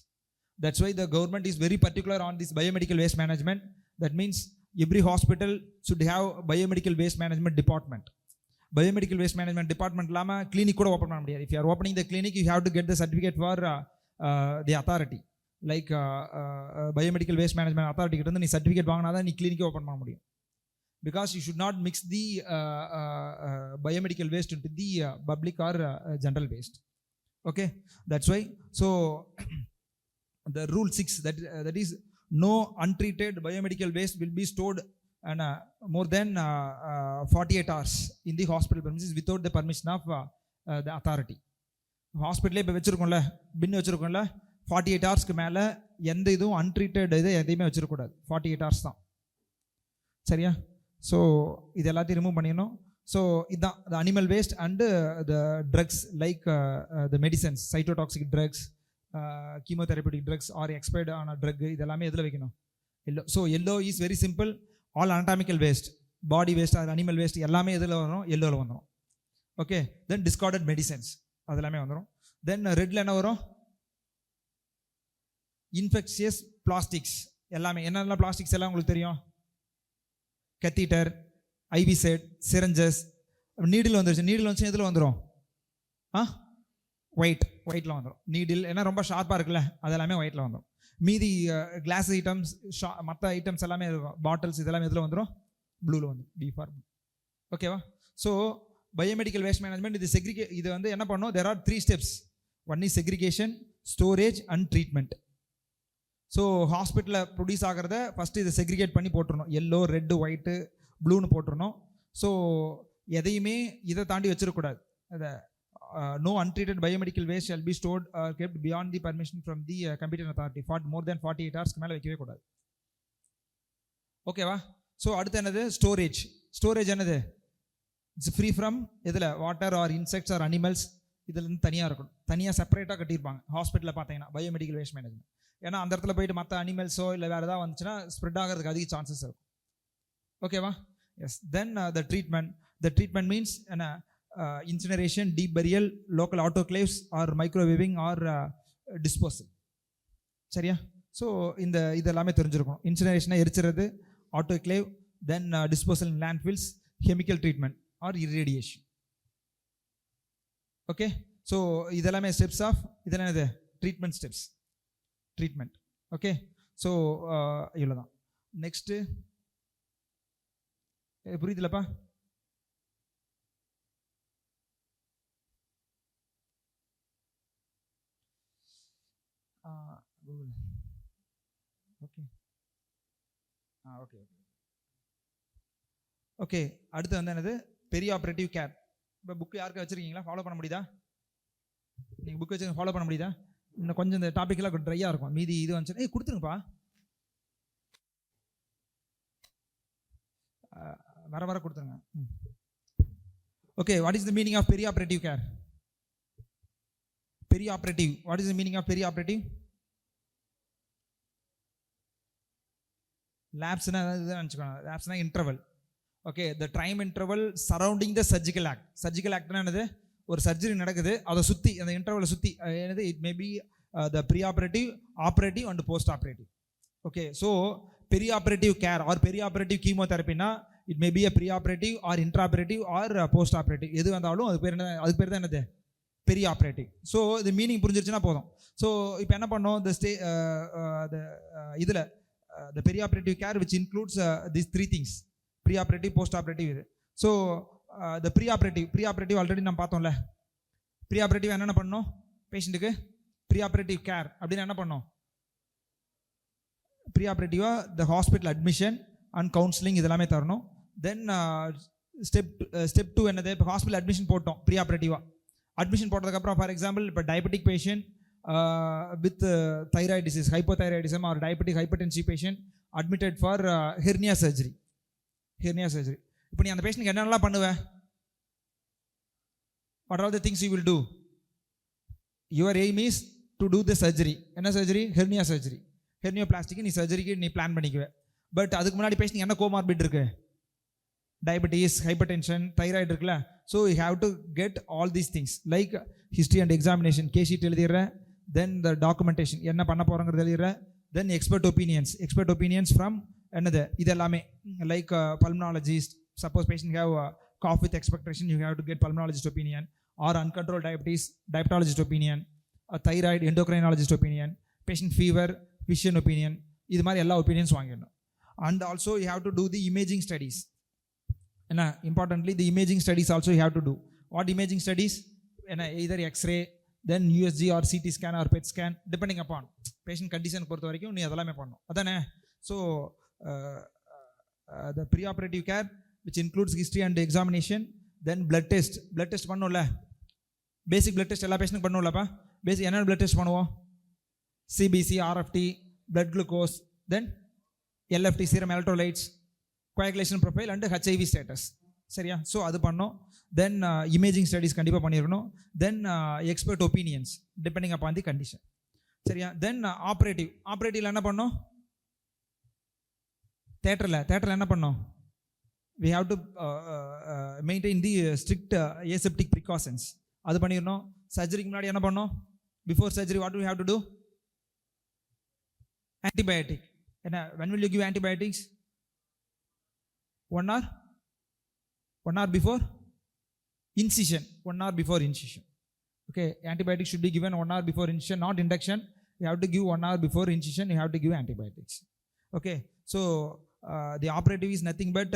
That's why the government is very particular on this biomedical waste management. That means every hospital should have biomedical waste management department. Biomedical waste management department இல்லாமல் clinic கூட open பண்ண முடியாது. If you R opening the clinic, you have to get the certificate for the authority. Like biomedical waste management authority கிட்ட இருந்து நீ certificate வாங்கினா தான் நீ கிளினிக்கே ஓப்பன் பண்ண முடியும். Because you should not mix the biomedical waste into the public or general waste. Okay, that's why. So the rule 6, that is no untreated biomedical waste will be stored and more than 48 hours in the hospital premises without the permission of the authority. ஹாஸ்பிட்டலே இப்போ வச்சுருக்கோம்ல, பின் வச்சுருக்கோம்ல, 48 ஹவர்ஸ்க்கு மேலே எந்த இதுவும் untreated இது எதையுமே வச்சிருக்கக்கூடாது. 48 hours தான், சரியா? ஸோ இது எல்லாத்தையும் ரிமூவ் பண்ணிடணும். ஸோ இதுதான் the animal waste and the drugs like the medicines, cytotoxic drugs, chemotherapeutic drugs or expired ஆன ட்ரக், இது எல்லாமே எதில் வைக்கணும், yellow. So yellow is very simple. All anatomical waste, body waste, அது அனிமல் வேஸ்ட் எல்லாமே எதில் வரும், எல்லோவில் வந்துடும். ஓகே, தென் டிஸ்கார்டட் மெடிசன்ஸ், அது எல்லாமே வந்துடும். தென் ரெட்டில் என்ன வரும், இன்ஃபெக்ஷியஸ் பிளாஸ்டிக்ஸ் எல்லாமே. என்னென்ன பிளாஸ்டிக்ஸ் எல்லாம் உங்களுக்கு தெரியும், catheter, IV set, syringes. Needle வந்துருச்சு, நீடில் வந்துச்சு எதில் வந்துடும், ஒயிட்டில் வந்துடும். நீடில் ஏன்னா ரொம்ப ஷார்ப்பாக இருக்குல்ல, அது எல்லாமே ஒயிட்டில் வந்துடும். மீதி கிளாஸ் ஐட்டம்ஸ், மற்ற ஐட்டம்ஸ் எல்லாமே இருக்கும், பாட்டில்ஸ், இதெல்லாமே இதில் வந்துடும், ப்ளூவில் வந்துடும், பி ஃபார் ப்ளூ. ஓகேவா? ஸோ பயோமெடிக்கல் வேஸ்ட் மேனேஜ்மெண்ட் இது வந்து என்ன பண்ணும், there are 3 steps. One is segregation, storage and treatment. So ஹாஸ்பிட்டலில் ப்ரொடியூஸ் ஆகிறத ஃபஸ்ட்டு இதை செக்ரிகேட் பண்ணி போட்டுருணும், எல்லோ, ரெட்டு, ஒயிட்டு, ப்ளூன்னு போட்டுருணும். ஸோ எதையுமே இதை தாண்டி வச்சிடக்கூடாது. அதை no untreated biomedical waste shall be stored or kept beyond the permission from the competent authority for more than 48 hours மேலே வைக்கவே கூடாது. ஓகேவா? ஸோ அடுத்து என்னது, ஸ்டோரேஜ். ஸ்டோரேஜ் என்னது, இட்ஸ் ஃப்ரீ ஃப்ரம் இதில் water or insects or animals, இதுலேருந்து தனியாக இருக்கணும், தனியாக செப்பரேட்டாக கட்டியிருப்பாங்க ஹாஸ்பிட்டலில் பார்த்தீங்கன்னா பயோமெடிக்கல் வேஸ்ட் மேனேஜ்மெண்ட். ஏன்னா அந்த இடத்துல போயிட்டு மற்ற அனிமல்ஸோ இல்லை வேறு ஏதாவது வந்துச்சுன்னா ஸ்ப்ரெட் ஆகிறதுக்கு அதிக சான்சஸ் இருக்கும். ஓகேவா? Yes. Then the treatment means என்ன, incineration, deep burial, local autoclaves or microwaving or disposal. சரியா? ஸோ இதெல்லாமே தெரிஞ்சிருக்கணும். இன்சினரேஷனை எரிச்சிறது, autoclave, then disposal in landfills, chemical treatment or irradiation. Okay, so இதெல்லாமே ஸ்டெப்ஸ் ஆஃப் இதெல்லாம் இது treatment steps, treatment. Okay, so இவ்வளோதான். நெக்ஸ்ட்டு புரியுதுலப்பா? Google. Okay. Okay. ஓகே, அடுத்து வந்து என்னது, பெரிய ஆப்ரேட்டிவ் கேர். இப்போ புக்கு யாருக்கா வச்சுருக்கீங்களா? ஃபாலோ பண்ண முடியுதா? நீங்கள் புக் வச்சு ஃபாலோ பண்ண முடியுதா? இன்னும் கொஞ்சம் இந்த டாப்பிக்கெல்லாம் ட்ரையாக இருக்கும், மீதி இது வந்துச்சு. கொடுத்துருங்கப்பா, வர கொடுத்துருங்க. Okay, what is the meaning of peri operative care? Peri operative, what is the meaning of peri operative? லேப்ஸ்னா இதுதான் நினச்சிக்கோங்க. லேப்ஸ்னா interval. Okay, the time interval surrounding the surgical act. Surgical ஆக்ட்னா என்னது? ஒரு சர்ஜரி நடக்குது, அதை சுற்றி, அந்த இன்டர்வலை சுற்றி என்னது, it may be the pre operative, operative and post operative. Okay, so peri operative care or peri operative கீமோதெரப்பினா it may be a pre operative or intra operative or post operative. எது வந்தாலும் அது பேர் என்ன? அதுக்கு பேர் தான் என்னது? பெரிய ஆப்ரேட்டிவ். ஸோ இது மீனிங் புரிஞ்சிருச்சுன்னா போதும். ஸோ இப்போ என்ன பண்ணோம், இந்த இதில் the perioperative care which includes these three things, pre-operative, post-operative இது. So the pre-operative already நம்ம பார்த்தோம்ல. pre-operative என்ன பண்ணணும்? பேஷண்ட்டுக்கு pre-operative care அப்படின்னு என்ன பண்ணணும்? pre-operative the hospital admission and counseling இதெல்லாமே தரணும். Then step 2 என்னது? இப்போ ஹாஸ்பிட்டல் அட்மிஷன் போட்டோம், pre-operative அட்மிஷன் போட்டதுக்கப்புறம், ஃபார் எக்ஸாம்பிள் இப்போ diabetic patient with thyroid disease, hypothyroidism or diabetic hypertensive patient admitted for hernia surgery. இப்போ நீ அந்த பேஷண்ட்க்கு என்னென்னலாம் பண்ணுவேன்? what are the things you will do? your aim is to do the surgery. என்ன surgery? hernia surgery. hernioplastic நீ சர்ஜரிக்கு நீ plan பண்ணிக்குவே. But அதுக்கு முன்னாடி பேஷண்ட் என்ன கோமார்பிட் இருக்கு? diabetes, hypertension, thyroid இருக்குல்ல. so you have to get all these things like history and examination, case sheet எழுதிடுறேன். then the documentation, என்ன பண்ண போகிறோங்கிறது எழுதிடுறேன். then expert opinions from என்னது, இது எல்லாமே like pulmonologist. suppose patient have cough with expectoration, you have to get pulmonologist opinion, or uncontrolled diabetes, diabetologist opinion, thyroid, endocrinologist opinion, patient fever, physician opinion. இது மாதிரி எல்லா opinions வாங்கிடணும். and also you have to do the imaging studies. என்ன importantly, the imaging studies also you have to do. what imaging studies? என்ன either x-ray, then USG or CT scan or PET scan, depending upon patient condition பொறுத்த வரைக்கும் நீ அதெல்லாமே பண்ணணும், அதானே? So the pre-operative care which includes history and examination, then blood test பண்ணும்ல, basic blood test எல்லா பேஷண்ட்டுக்கும் பண்ணும்லப்பா. பேசிக் என்ன blood test பண்ணுவோம்? CBC, RFT, blood glucose, then LFT, serum electrolytes, coagulation profile and HIV status. சரியா? ஸோ அது பண்ணோம். Then imaging studies கண்டிப்பாக பண்ணிடணும். Then expert opinions depending upon the condition. சரியா? Then ஆப்ரேட்டிவ்ல என்ன பண்ணோம்? தேட்டரில் என்ன பண்ணோம்? we have to maintain the strict aseptic precautions. அது பண்ணிடணும். சர்ஜரிக்கு முன்னாடி என்ன பண்ணோம்? Before surgery what do we have to do? antibiotic. என்ன, when will you give antibiotics? 1 hour before incision. 1 hour before incision. Okay, antibiotics should be given 1 hour before incision, not induction. You have to give 1 hour before incision, you have to give antibiotics. Okay, so the operative is nothing but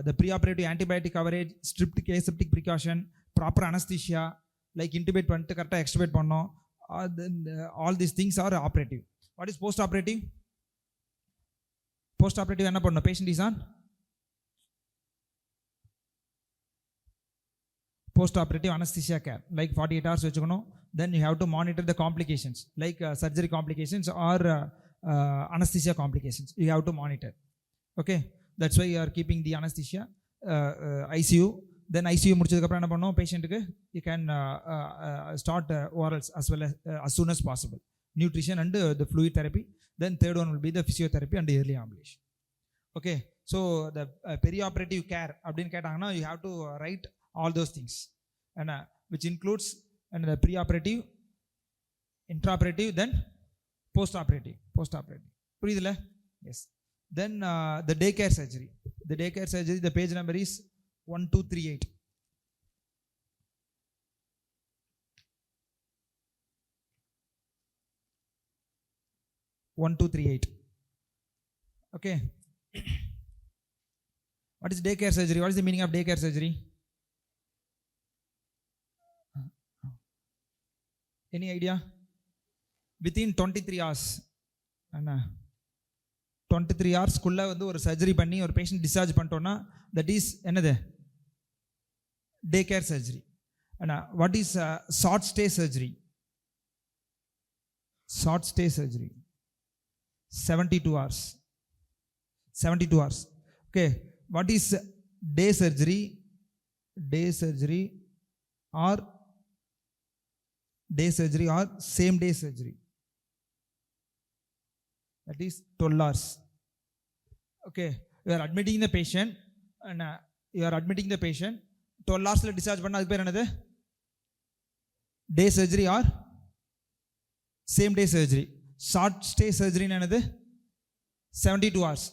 the pre-operative antibiotic coverage, strict aseptic precaution, proper anesthesia, like intubate பண்ணிட்டு கரெக்டாக extubate பண்ணோம். all these things are operative. what is post-operative? post-operative என்ன பண்ணணும்? patient is on post-operative anesthesia care, like 48 hours வச்சுக்கணும். then you have to monitor the complications, like surgery complications or anesthesia complications, you have to monitor. Okay, that's why you are keeping the anesthesia. ICU, then ICU முடிச்சதுக்கப்புறம் என்ன பண்ணணும்? பேஷண்ட்டுக்கு you can start orals as soon as possible, nutrition and the fluid therapy. then third one will be the physiotherapy and early ambulation. Okay, so the perioperative care அப்படின்னு கேட்டாங்கன்னா you have to write all those things, and which includes and the pre-operative, intraoperative, then post-operative. புரியுதுல? yes. then the daycare surgery, the page number is 1238. Okay, what is daycare surgery? What is the meaning of daycare surgery? Any idea? within 23 hours என்ன 23 ஹவர்ஸ்க்குள்ளே வந்து ஒரு surgery பண்ணி ஒரு patient discharge பண்ணிட்டோன்னா that is என்னது டே care surgery. Anna what is short stay surgery? Short stay surgery 72 hours. 72 hours. Okay, what is day surgery? Day surgery or same day surgery, that is 12 hours. Okay, you are admitting the patient and 12 hours la discharge panna adhu per enadhu day surgery or same day surgery. Short stay surgery enadhu 72 hours.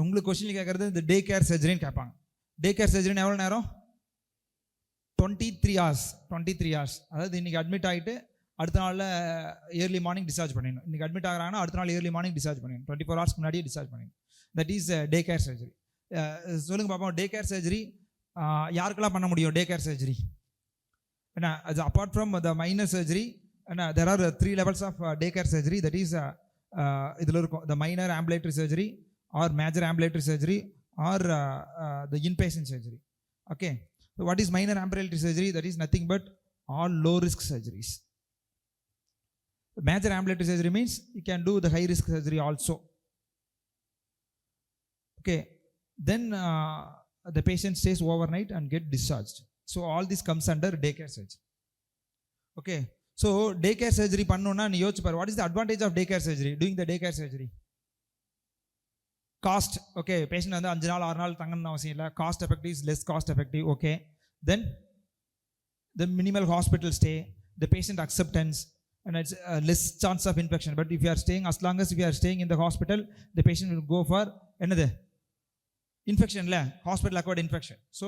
உங்களுக்கு question கேட்கறது இந்த day care சர்ஜரின்னு கேட்பாங்க. Day care சர்ஜரின்னு எவ்வளோ நேரம்? 23 hours. 23 hours. அதாவது இன்றைக்கி admit ஆகிட்டு அடுத்த நாளில் ஏர்லி மார்னிங் டிஸ்சார்ஜ் பண்ணிடணும். இன்றைக்கி அட்மிட் ஆகிறாங்கன்னா அடுத்த நாள் ஏர்லி மார்னிங் டிஸ்சார்ஜ் பண்ணிடணும். 24 hours முன்னாடியே டிஸ்சார்ஜ் பண்ணிடணும். That is day care surgery. சொல்லுங்கள் பார்ப்போம், டே கேர் சர்ஜரி யாருக்கெல்லாம் பண்ண முடியும்? டே கேர் சர்ஜரி ஏன்னா அது apart from the minor surgery ஏன்னா there are 3 levels of day care surgery. That is இதில் இருக்கும் the minor ambulatory surgery or major ambulatory surgery or the inpatient surgery. Okay, so what is minor ambulatory surgery? That is nothing but all low risk surgeries. Major ambulatory surgery means you can do the high risk surgery also. Okay, then the patient stays overnight and get discharged. So all this comes under day care surgery. Okay, so day care surgery pannona நீ யோசிச்சு பாரு, what is the advantage of day care surgery? Doing the day care surgery, cost. Okay, patient வந்து 5 நாள் 6 நாள் தங்கணும்னு அவசியம் இல்லை. Cost effective is less cost effective. Okay, then the minimal hospital stay, the patient acceptance and it's less chance of infection. But if you are staying, as long as if you are staying in the hospital, the patient will go for another infection la hospital acquired infection. So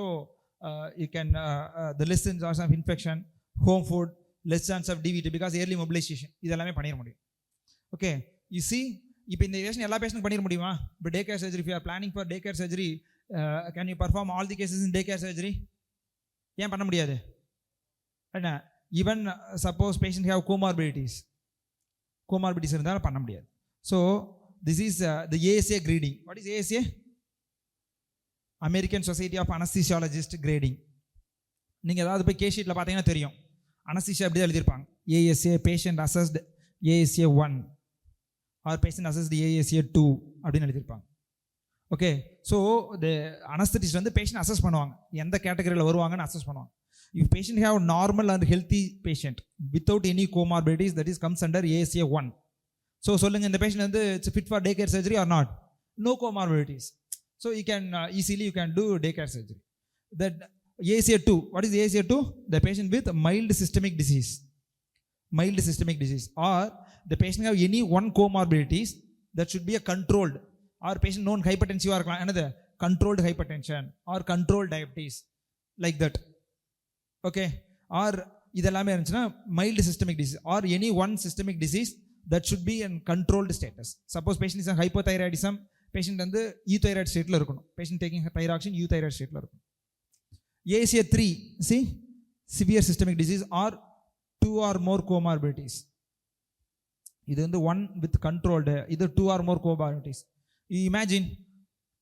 you can the less chance of infection, home food, less chance of DVT because early mobilization இதெல்லாமே பண்ணிர முடியும். Okay, you see இப்போ இந்த patient எல்லா பேஷண்ட்டும் பண்ணிட முடியுமா? இப்போ day care surgery, if you are planning for day care surgery, can you perform all the cases in day care surgery? ஏன் பண்ண முடியாது? என்ன, even suppose patient have comorbidities இருந்தாலும் பண்ண முடியாது. So this is the ASA grading. What is ASA? American Society of anesthesiologist grading. நீங்கள் ஏதாவது போய் கேஸ் ஷீட்டில் பார்த்தீங்கன்னா தெரியும், அனஸ்தீசியா எப்படி தான் எழுதியிருப்பாங்க, ASA patient assessed ASA 1 or patient assessed ASA 2 அப்படின்னு எழுதியிருப்பாங்க. ஓகே, ஸோ த அனஸ்தட்டிஸ்ட் வந்து பேஷண்ட் அசஸ் பண்ணுவாங்க, எந்த கேட்டகரியில் வருவாங்கன்னு அசஸ் பண்ணுவாங்க. If patient have normal and healthy patient without any comorbidities, that is comes under ASA 1. So சொல்லுங்க, இந்த patient வந்து it's fit for day care surgery or not? No comorbidities. So you can easily you can do day care surgery. That ASA 2, what is ASA 2? The patient with mild systemic disease. Mild systemic disease or the patient have any one comorbidities that should be a controlled, or patient known hypertensive or another controlled hypertension or controlled diabetes like that. Okay, or இதெல்லாமே இருந்துச்சுன்னா mild systemic disease or any one systemic disease that should be in controlled status. Suppose patient is hypothyroidism, patient வந்து யூதைராய்டு ஸ்டேட்டில் இருக்கணும், patient taking thyroxine யூதைராய்டு ஸ்டேட்டில் இருக்கணும். ASA 3, C severe systemic disease or 2 or more comorbidities. இது வந்து 1 with controlled, இது 2 or more comorbidities. Imagine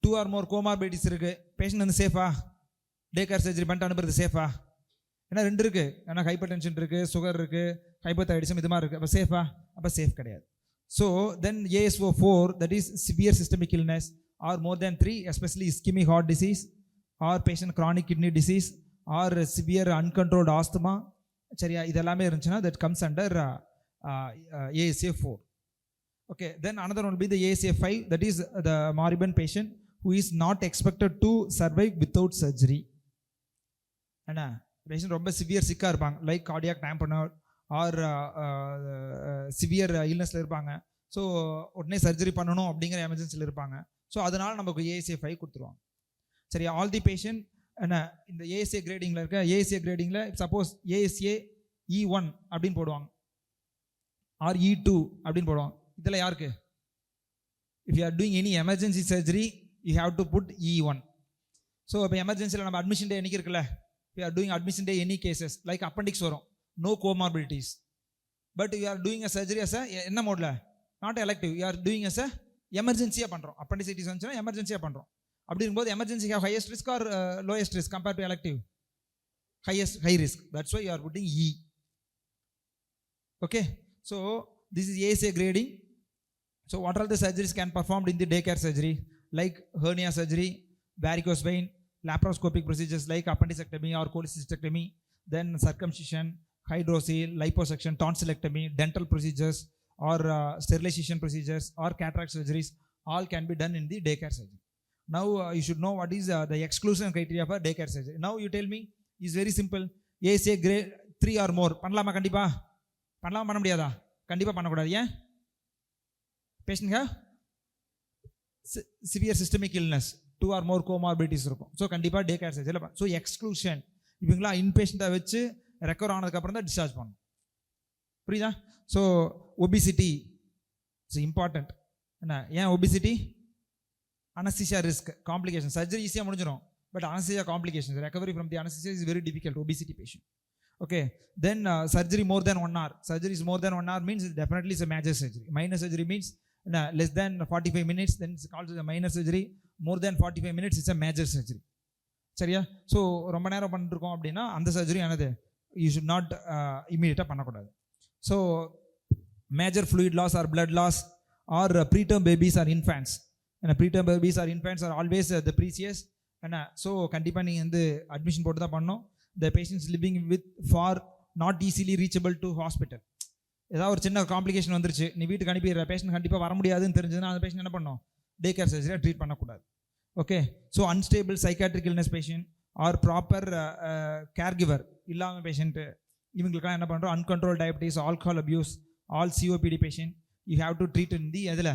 2 or more comorbidities இருக்குது, patient வந்து சேஃபா? டே கேர் சர்ஜரி பண்ணிட்டு அனுப்புறது சேஃபா? ஏன்னா 2 இருக்குது, ஏன்னா ஹைப்பர் டென்ஷன் இருக்குது, சுகர் இருக்குது, ஹைப்போதைராய்டிசம் இது மாதிரி இருக்குது. அப்போ சேஃபா? அப்போ சேஃப் கிடையாது. So then ASO 4, that is severe systemic illness or more than 3, especially ischemic heart disease or patient chronic kidney disease or severe uncontrolled asthma. சரியா? இதெல்லாமே இருந்துச்சுன்னா that comes under ASA 4. Okay, then another one will be the ASA 5, that is the moribund patient who is not expected to survive without surgery. என்ன, patient ரொம்ப severe சிக்காக இருப்பாங்க, like cardiac டாம்பனர் R severe இல்னஸில் இருப்பாங்க. So உடனே surgery பண்ணணும் அப்படிங்கிற எமர்ஜென்சியில் இருப்பாங்க. So அதனால் நமக்கு ASA 5 கொடுத்துருவாங்க. சரி, ஆல் தி பேஷண்ட் என்ன இந்த ASA கிரேடிங்கில் இருக்க ASA கிரேடிங்கில் சப்போஸ் ASA E1 அப்படின்னு போடுவாங்க ஆர் E2 அப்படின்னு போடுவாங்க. இதில் யாருக்கு? If you are doing any emergency surgery you have to put E1. So இப்போ எமர்ஜென்சியில் நம்ம அட்மிஷன் டே என்னைக்கு இருக்குல்ல, we are doing admission day any cases like appendix varum, no comorbidities, but you are doing a surgery as என்ன மோடில், not elective, you are doing as எமர்ஜென்சியாக பண்ணுறோம். Appendicitis வந்துச்சுன்னா எமர்ஜென்சியாக பண்ணுறோம். அப்படி இருக்கும்போது emergency have highest risk or lowest risk compared to elective? High risk. That's why you are putting E. Okay, so this is ASA grading. So what are the surgeries can performed in the daycare surgery? Like hernia surgery, varicose vein, laparoscopic procedures like appendicectomy or cholecystectomy, then circumcision, hydrocele, liposuction, tonsillectomy, dental procedures or sterilization procedures or cataract surgeries, all can be done in the daycare surgery. Now you should know what is the exclusion criteria for daycare surgery. Now you tell me, is very simple. ASA grade 3 or more பண்ணலாமா? கண்டிப்பா பண்ணலாமா, பண்ண முடியாதா? கண்டிப்பா பண்ணக்கூடாது. ஏன்? Patient have severe systemic illness, 2 or more comorbidities இருக்கும். So கண்டிப்பாக டே கேர் சர்ஜரி. ஸோ எக்ஸ்க்ளூஷன், இவங்களாம் இன்பேஷண்ட்டாக வச்சு ரெக்கவர் ஆனதுக்கப்புறம் தான் டிஸ்சார்ஜ் பண்ணணும். புரியுதா? So obesity it's important. என்ன ஏன் obesity? Anaesthesia risk, complication. Surgery ஈஸியாக முடிஞ்சிடும், but anesthesia complications, recovery from the anesthesia is very difficult. Obesity patient. Okay, then surgery more than 1 hour. Surgery is more than 1 hour means definitely it's a major surgery. Minor surgery means less than 45 minutes, then it's called a minor surgery. More than 45 minutes it's a major surgery. சரியா? So ரொம்ப நேரம் பண்ணிருக்கோம் அப்படின்னா அந்த surgery ஆனது you should not இமீடியட்டாக பண்ணக்கூடாது. So major fluid loss or blood loss or preterm babies or infants. ஏன்னா preterm babies or infants are always the precious. என்ன? ஸோ கண்டிப்பாக நீங்கள் வந்து அட்மிஷன் போட்டு தான் பண்ணணும். The patients living with for not easily reachable to hospital. ஏதாவது ஒரு சின்ன காம்ப்ளிகேஷன் வந்துருச்சு, நீ வீட்டுக்கு அனுப்பிடுற, பேஷண்ட் கண்டிப்பாக வர முடியாதுன்னு தெரிஞ்சதுன்னா அந்த பேஷண்ட் என்ன பண்ணணும்? டே கேர் சர்ஜரியாக ட்ரீட் பண்ணக்கூடாது. Okay, so unstable psychiatric illness patient or proper care giver இல்லாமல் பேஷண்ட்டு, இவங்களுக்கெல்லாம் என்ன பண்ணுறோம்? Uncontrolled diabetes, alcohol abuse, all COPD patient you have to treat in the எதில்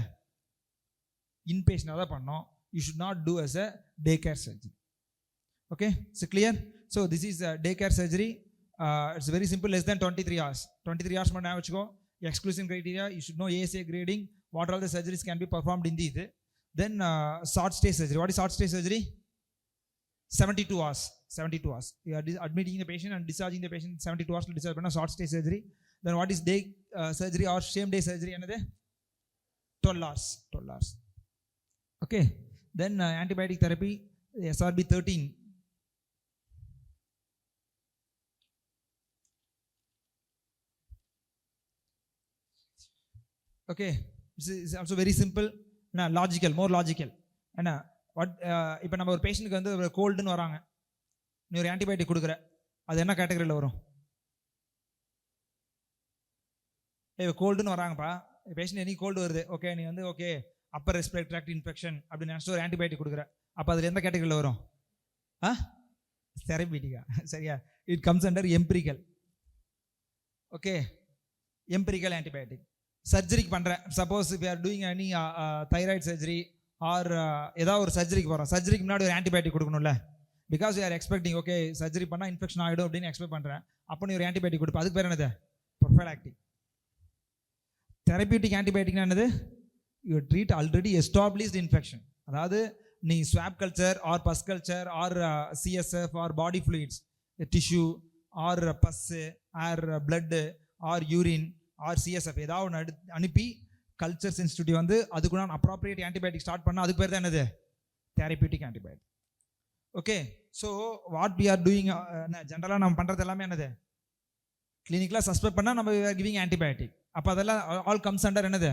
இன்பேஷனாக தான் பண்ணோம். You should not do as a daycare surgery. Okay, so clear? So this is a daycare surgery. It's very simple, less than 23 hours. 23 hours மட்டும் ஞாபகம் வச்சுக்கோ. Exclusion criteria, you should know ASA grading, what all the surgeries can be performed in the. Then short stay surgery. What is short stay surgery? 72 hours. 72 hours. You are admitting the patient and discharging the patient 72 hours to discharge பண்ண short stay surgery. Then what is day surgery or same day surgery? என்னது? 12 hours. 12 hours. Okay. Then antibiotic therapy, SRB 13. Okay, it's also very simple. Logical, more logical. என்ன what இப்போ நம்ம ஒரு பேஷண்ட்டுக்கு வந்து ஒரு கோல்டுன்னு வராங்க, நீ ஒரு ஆன்டிபயோட்டிக் கொடுக்குற, அது என்ன கேட்டகரியில் வரும்? கோல்டுன்னு வராங்கப்பா, பேஷண்ட் என்னைக்கு கோல்டு வருது, ஓகே நீ வந்து okay upper respiratory tract infection அப்படின்னு நினச்சிட்டு ஒரு ஆன்டிபயோட்டிக் கொடுக்குற, அப்போ அதில் எந்த கேட்டகரியில் வரும்? தெரபிட்டிக்கா? சரியா, it comes under empirical. Okay, empirical antibiotic. சர்ஜரிக்கு பண்ணுறேன், suppose if you are doing any thyroid surgery or ஏதாவது ஒரு சர்ஜரிக்கு போகிறோம், சர்ஜரிக்கு முன்னாடி ஒரு ஆன்டிபயோட்டிக் கொடுக்கணும்ல, because you are expecting okay surgery பண்ணால் இன்ஃபெக்ஷன் ஆகிடும் அப்படின்னு எக்ஸ்பெக்ட் பண்ணுறேன், அப்போ நீ ஒரு ஆன்டிபயோட்டிக் கொடுப்பேன், அதுக்கு பேர் என்னது? ப்ரொஃபைலாக்டிக். தெரபியூட்டிக் ஆன்டிபயோட்டிக்னா என்னது? You treat already established infection. அதாவது நீ swab culture or pus culture or CSF or body fluids tissue or pus or blood or urine or CSF ஏதாவது ஒன்று அனுப்பி கல்ச்சர் சென்சிட்டிவிட்டி வந்து அதுக்கு நான் அப்ராப்ரியேட் ஆன்டிபயோட்டிக் ஸ்டார்ட் பண்ணால் அதுக்கு பேர் தான் என்னது? Therapeutic antibiotic. Okay, so what we are doing ஜென்ரலாக நம்ம பண்ணுறது எல்லாமே என்னது? கிளினிக்கலாக சஸ்பெக்ட் பண்ணால் நம்ம கிவிங் ஆன்டிபயோட்டிக், அப்போ அதெல்லாம் ஆல் கம்ஸ் அண்டர் என்னது?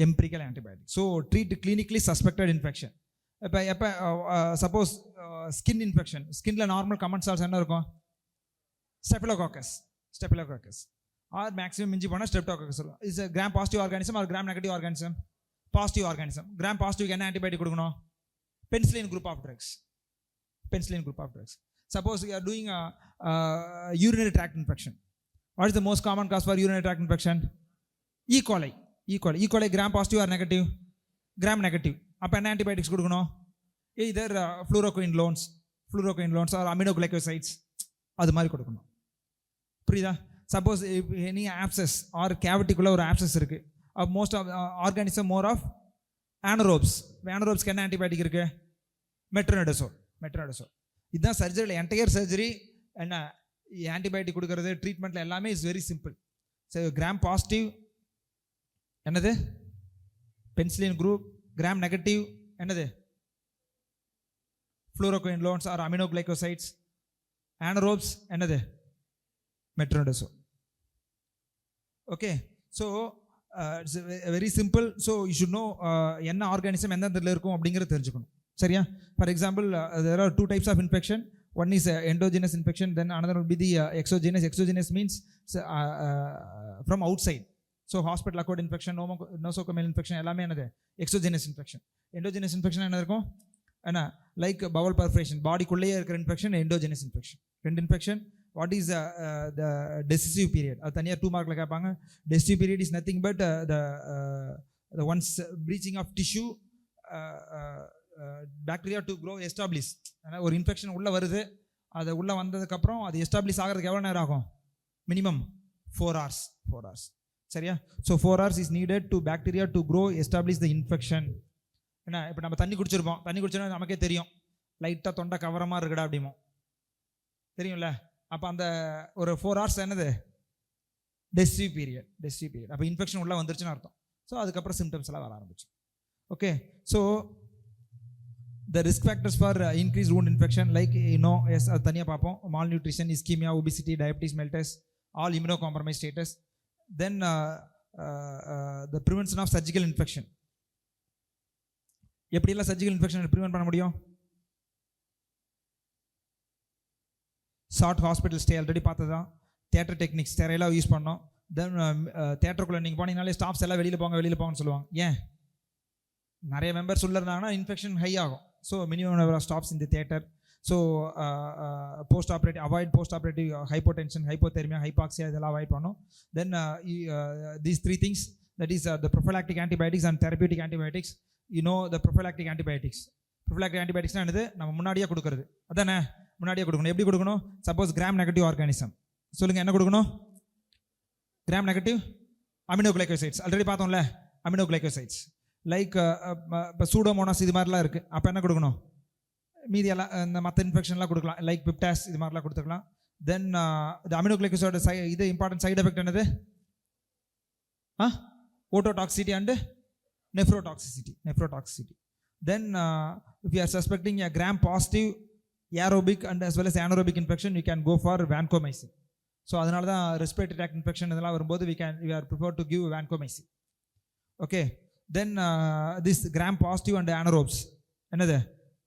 Empirical antibiotic. So treat clinically suspected infection. எப்போ சப்போஸ் ஸ்கின் இன்ஃபெக்ஷன், ஸ்கின்ல நார்மல் காமன் சால்ஸ் என்ன இருக்கும்? ஸ்டெஃபிலோகாக்கஸ் ஆர் மேக்ஸிமம் மிஞ்சி போனால் ஸ்ட்ரெப்டோகாக்கஸ் இருக்கும். Is gram positive organism or gram negative organism? Positive organism. Gram பாசிட்டிவ்க்கு என்ன ஆன்டிபயோட்டிக் கொடுக்கணும்? Penicillin group of drugs. Suppose you are doing a urinary tract infection. What is the most common cause for urinary tract infection? E. coli. Gram positive or negative? Gram negative. அப்போ என்ன antibiotics கொடுக்கணும்? either fluoroquinolones or aminoglycosides அது மாதிரி கொடுக்கணும். புரியுதா? Suppose any abscess or கேவிட்டிக்குள்ளே ஒரு abscess இருக்குது, most of organism more of ஆனரோப்ஸ்க்கு என்ன ஆன்டிபயோட்டிக் இருக்குது? மெட்ரோனிடசோல். இதுதான் சர்ஜரியில் என்டையர் சர்ஜரி. என்ன ஆன்டிபயோட்டிக் கொடுக்கறது ட்ரீட்மெண்ட்டில் எல்லாமே is very simple. So gram positive என்னது பென்சிலின் குரூப், கிராம் நெகட்டிவ் என்னது ஃப்ளூரோகுயினோன்ஸ் ஆர் அமினோகிளைகோசைட்ஸ், ஆனரோப்ஸ் என்னது metronidazole. Okay, so it's very simple. So you should know என்ன ஆர்கானிசம் எந்தெந்த இருக்கும் அப்படிங்கிறத தெரிஞ்சுக்கணும். சரியா? ஃபார் எக்ஸாம்பிள் there are 2 types of infection. One is endogenous infection, then another will be the exogenous. Exogenous means from outside. So hospital acquired infection, nosocomial infection எல்லாமே என்னது exogenous infection. Endogenous infection என்ன இருக்கும்? என்ன லைக் பவல் பர்ஃபரேஷன், பாடிக்குள்ளேயே இருக்கிற infection endogenous infection. 2 infection. What is the decisive period? அது தனியாக 2 மார்க்கில் கேட்பாங்க. Decisive period is nothing but the once breaching of tissue bacteria to grow establish. ஏன்னா ஒரு இன்ஃபெக்ஷன் உள்ளே வருது, அது உள்ளே வந்ததுக்கப்புறம் அது எஸ்டாப்ளிஷ் ஆகிறதுக்கு எவ்வளோ நேரம் ஆகும்? Minimum 4 hours. 4 hours. சரியா? So 4 hours is needed to bacteria to grow establish the infection. என்ன இப்போ நம்ம தண்ணி குடிச்சிருப்போம், தண்ணி குடிச்சோன்னா நமக்கே தெரியும் லைட்டாக தொண்டை கவரமாக இருக்குடா அப்படிமோ, தெரியும்ல? அப்போ அந்த ஒரு 4 hours என்னது டெசிசிவ் பீரியட். டெசிசிவ் பீரியட் அப்போ இன்ஃபெக்ஷன் உள்ளே வந்துருச்சுன்னு அர்த்தம். ஸோ அதுக்கப்புறம் சிம்டம்ஸ் எல்லாம் வர ஆரம்பிச்சு. Okay, so the risk factors for increased wound infection like yes அது தனியாக பார்ப்போம். malnutrition, ischemia, obesity, diabetes mellitus, all immunocompromised status. Then the prevention of surgical infection. எப்படியெல்லாம் சர்ஜிக்கல் இன்ஃபெக்ஷன் ப்ரிவென்ட் பண்ண முடியும்? ஷார்ட் ஹாஸ்பிட்டல் ஸ்டே ஆல்ரெடி பார்த்ததான். Theatre techniques ஸ்டெரைலாக use பண்ணோம். Then தியேட்டருக்குள்ளே நீங்கள் போனீங்கனாலே ஸ்டாஃப்ஸ் எல்லாம் வெளியில் போங்கன்னு சொல்லுவாங்க. ஏன்? நிறைய மெம்பர்ஸ் உள்ள இருந்தாங்கன்னா இன்ஃபெக்ஷன் ஹை ஆகும். So minimum number of staffs in the theatre. So post operative avoid post operative hypotension, hypothermia, hypoxia இதெல்லாம் அவாய்ட் பண்ணோம். Then these 3 things, that is the prophylactic antibiotics and therapeutic antibiotics. You know the prophylactic antibiotics. Prophylactic antibiotics என்னது? நம்ம முன்னாடியே கொடுக்கறது. அதானே முன்னாடியே கொடுக்கணும். எப்படி கொடுக்கணும்? சப்போஸ் கிராம் நெகட்டிவ் ஆர்கானிசம் சொல்லுங்க, என்ன கொடுக்கணும்? கிராம் நெகட்டிவ் அமினோகிளைகோசைட்ஸ் ஆல்ரெடி பார்த்தோம்ல. அமினோகிளைகோசைட்ஸ் லைக் இப்போ சூடோமோனாஸ் இது மாதிரிலாம் இருக்குது. அப்போ என்ன கொடுக்கணும்? மீதி எல்லாம் இந்த மற்ற இன்ஃபெக்ஷன்லாம் கொடுக்கலாம், லைக் பிப்டாஸ் இது மாதிரிலாம் கொடுத்துக்கலாம். தென் இந்த அமினோகிளைகோசைடோட இது இம்பார்ட்டன்ட் சைடு எஃபெக்ட் என்னது? ஓட்டோடாக்சிட்டி and nephrotoxicity. Then if you are suspecting a gram positive aerobic and as well as anaerobic infection, you can go for vancomycin. So அதனால தான் respiratory tract infection இதெல்லாம் வரும்போது we are preferred to give vancomycin. Okay, then this gram positive and anaerobes என்னது?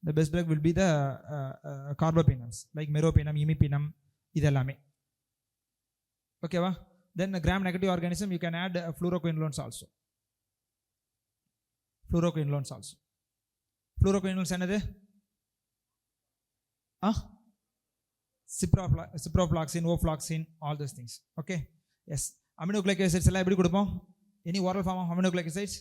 The best drug will be the carbapenems like meropenem, imipenem இதெல்லாமே. ஓகேவா? Then gram negative organism you can add fluoroquinolones also. Fluoroquinolones also. Fluoroquinolones என்னது? Ciprofloxacin, ofloxacin, all those things. Okay, yes. Aminoglycosides எல்லாம் எப்படி கொடுப்போம்? Any oral form of aminoglycosides?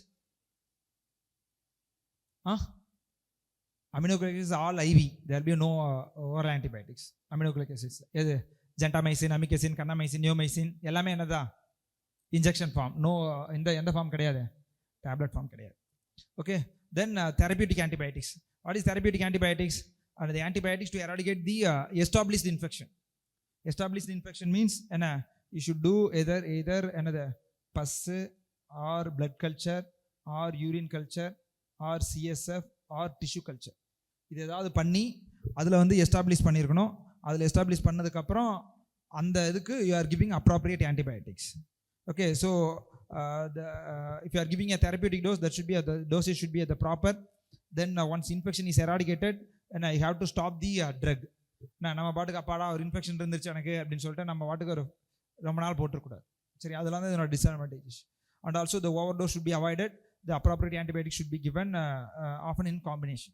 Aminoglycosides all IV. There will be no oral antibiotics. Aminoglycosides எது? gentamicin, amikacin, kanamycin, neomycin எல்லாமே என்னதா? Injection form. No எந்த form கிடையாது, tablet form கிடையாது. Okay, then therapeutic antibiotics. What is therapeutic antibiotics? And the antibiotics to eradicate the established infection. Established infection means you should do either another pus or blood culture or urine culture or CSF or tissue culture. இது ஏதாவது பண்ணி அதில் வந்து establish பண்ணியிருக்கணும். அதில் establish பண்ணதுக்கப்புறம் அந்த இதுக்கு you are giving appropriate antibiotics. Okay, so if you are giving a therapeutic dose, that should be the dosage should be at the proper. Then once infection is eradicated, and you have to stop the drug. நம்ம பாட்டுக்கு அப்பாடா ஒரு infection இருந்துச்சு எனக்கு அப்படின்னு சொல்லிட்டு நம்ம பாட்டுக்கு ஒரு ரொம்ப நாள் போட்டுருக்கூடாது. சரி, அதெல்லாம் தான் இதோட disadvantages. And also the overdose should be avoided. The appropriate antibiotics should be given often in combination.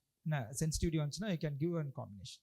Sensitivity வந்துச்சுன்னா you can give in combination.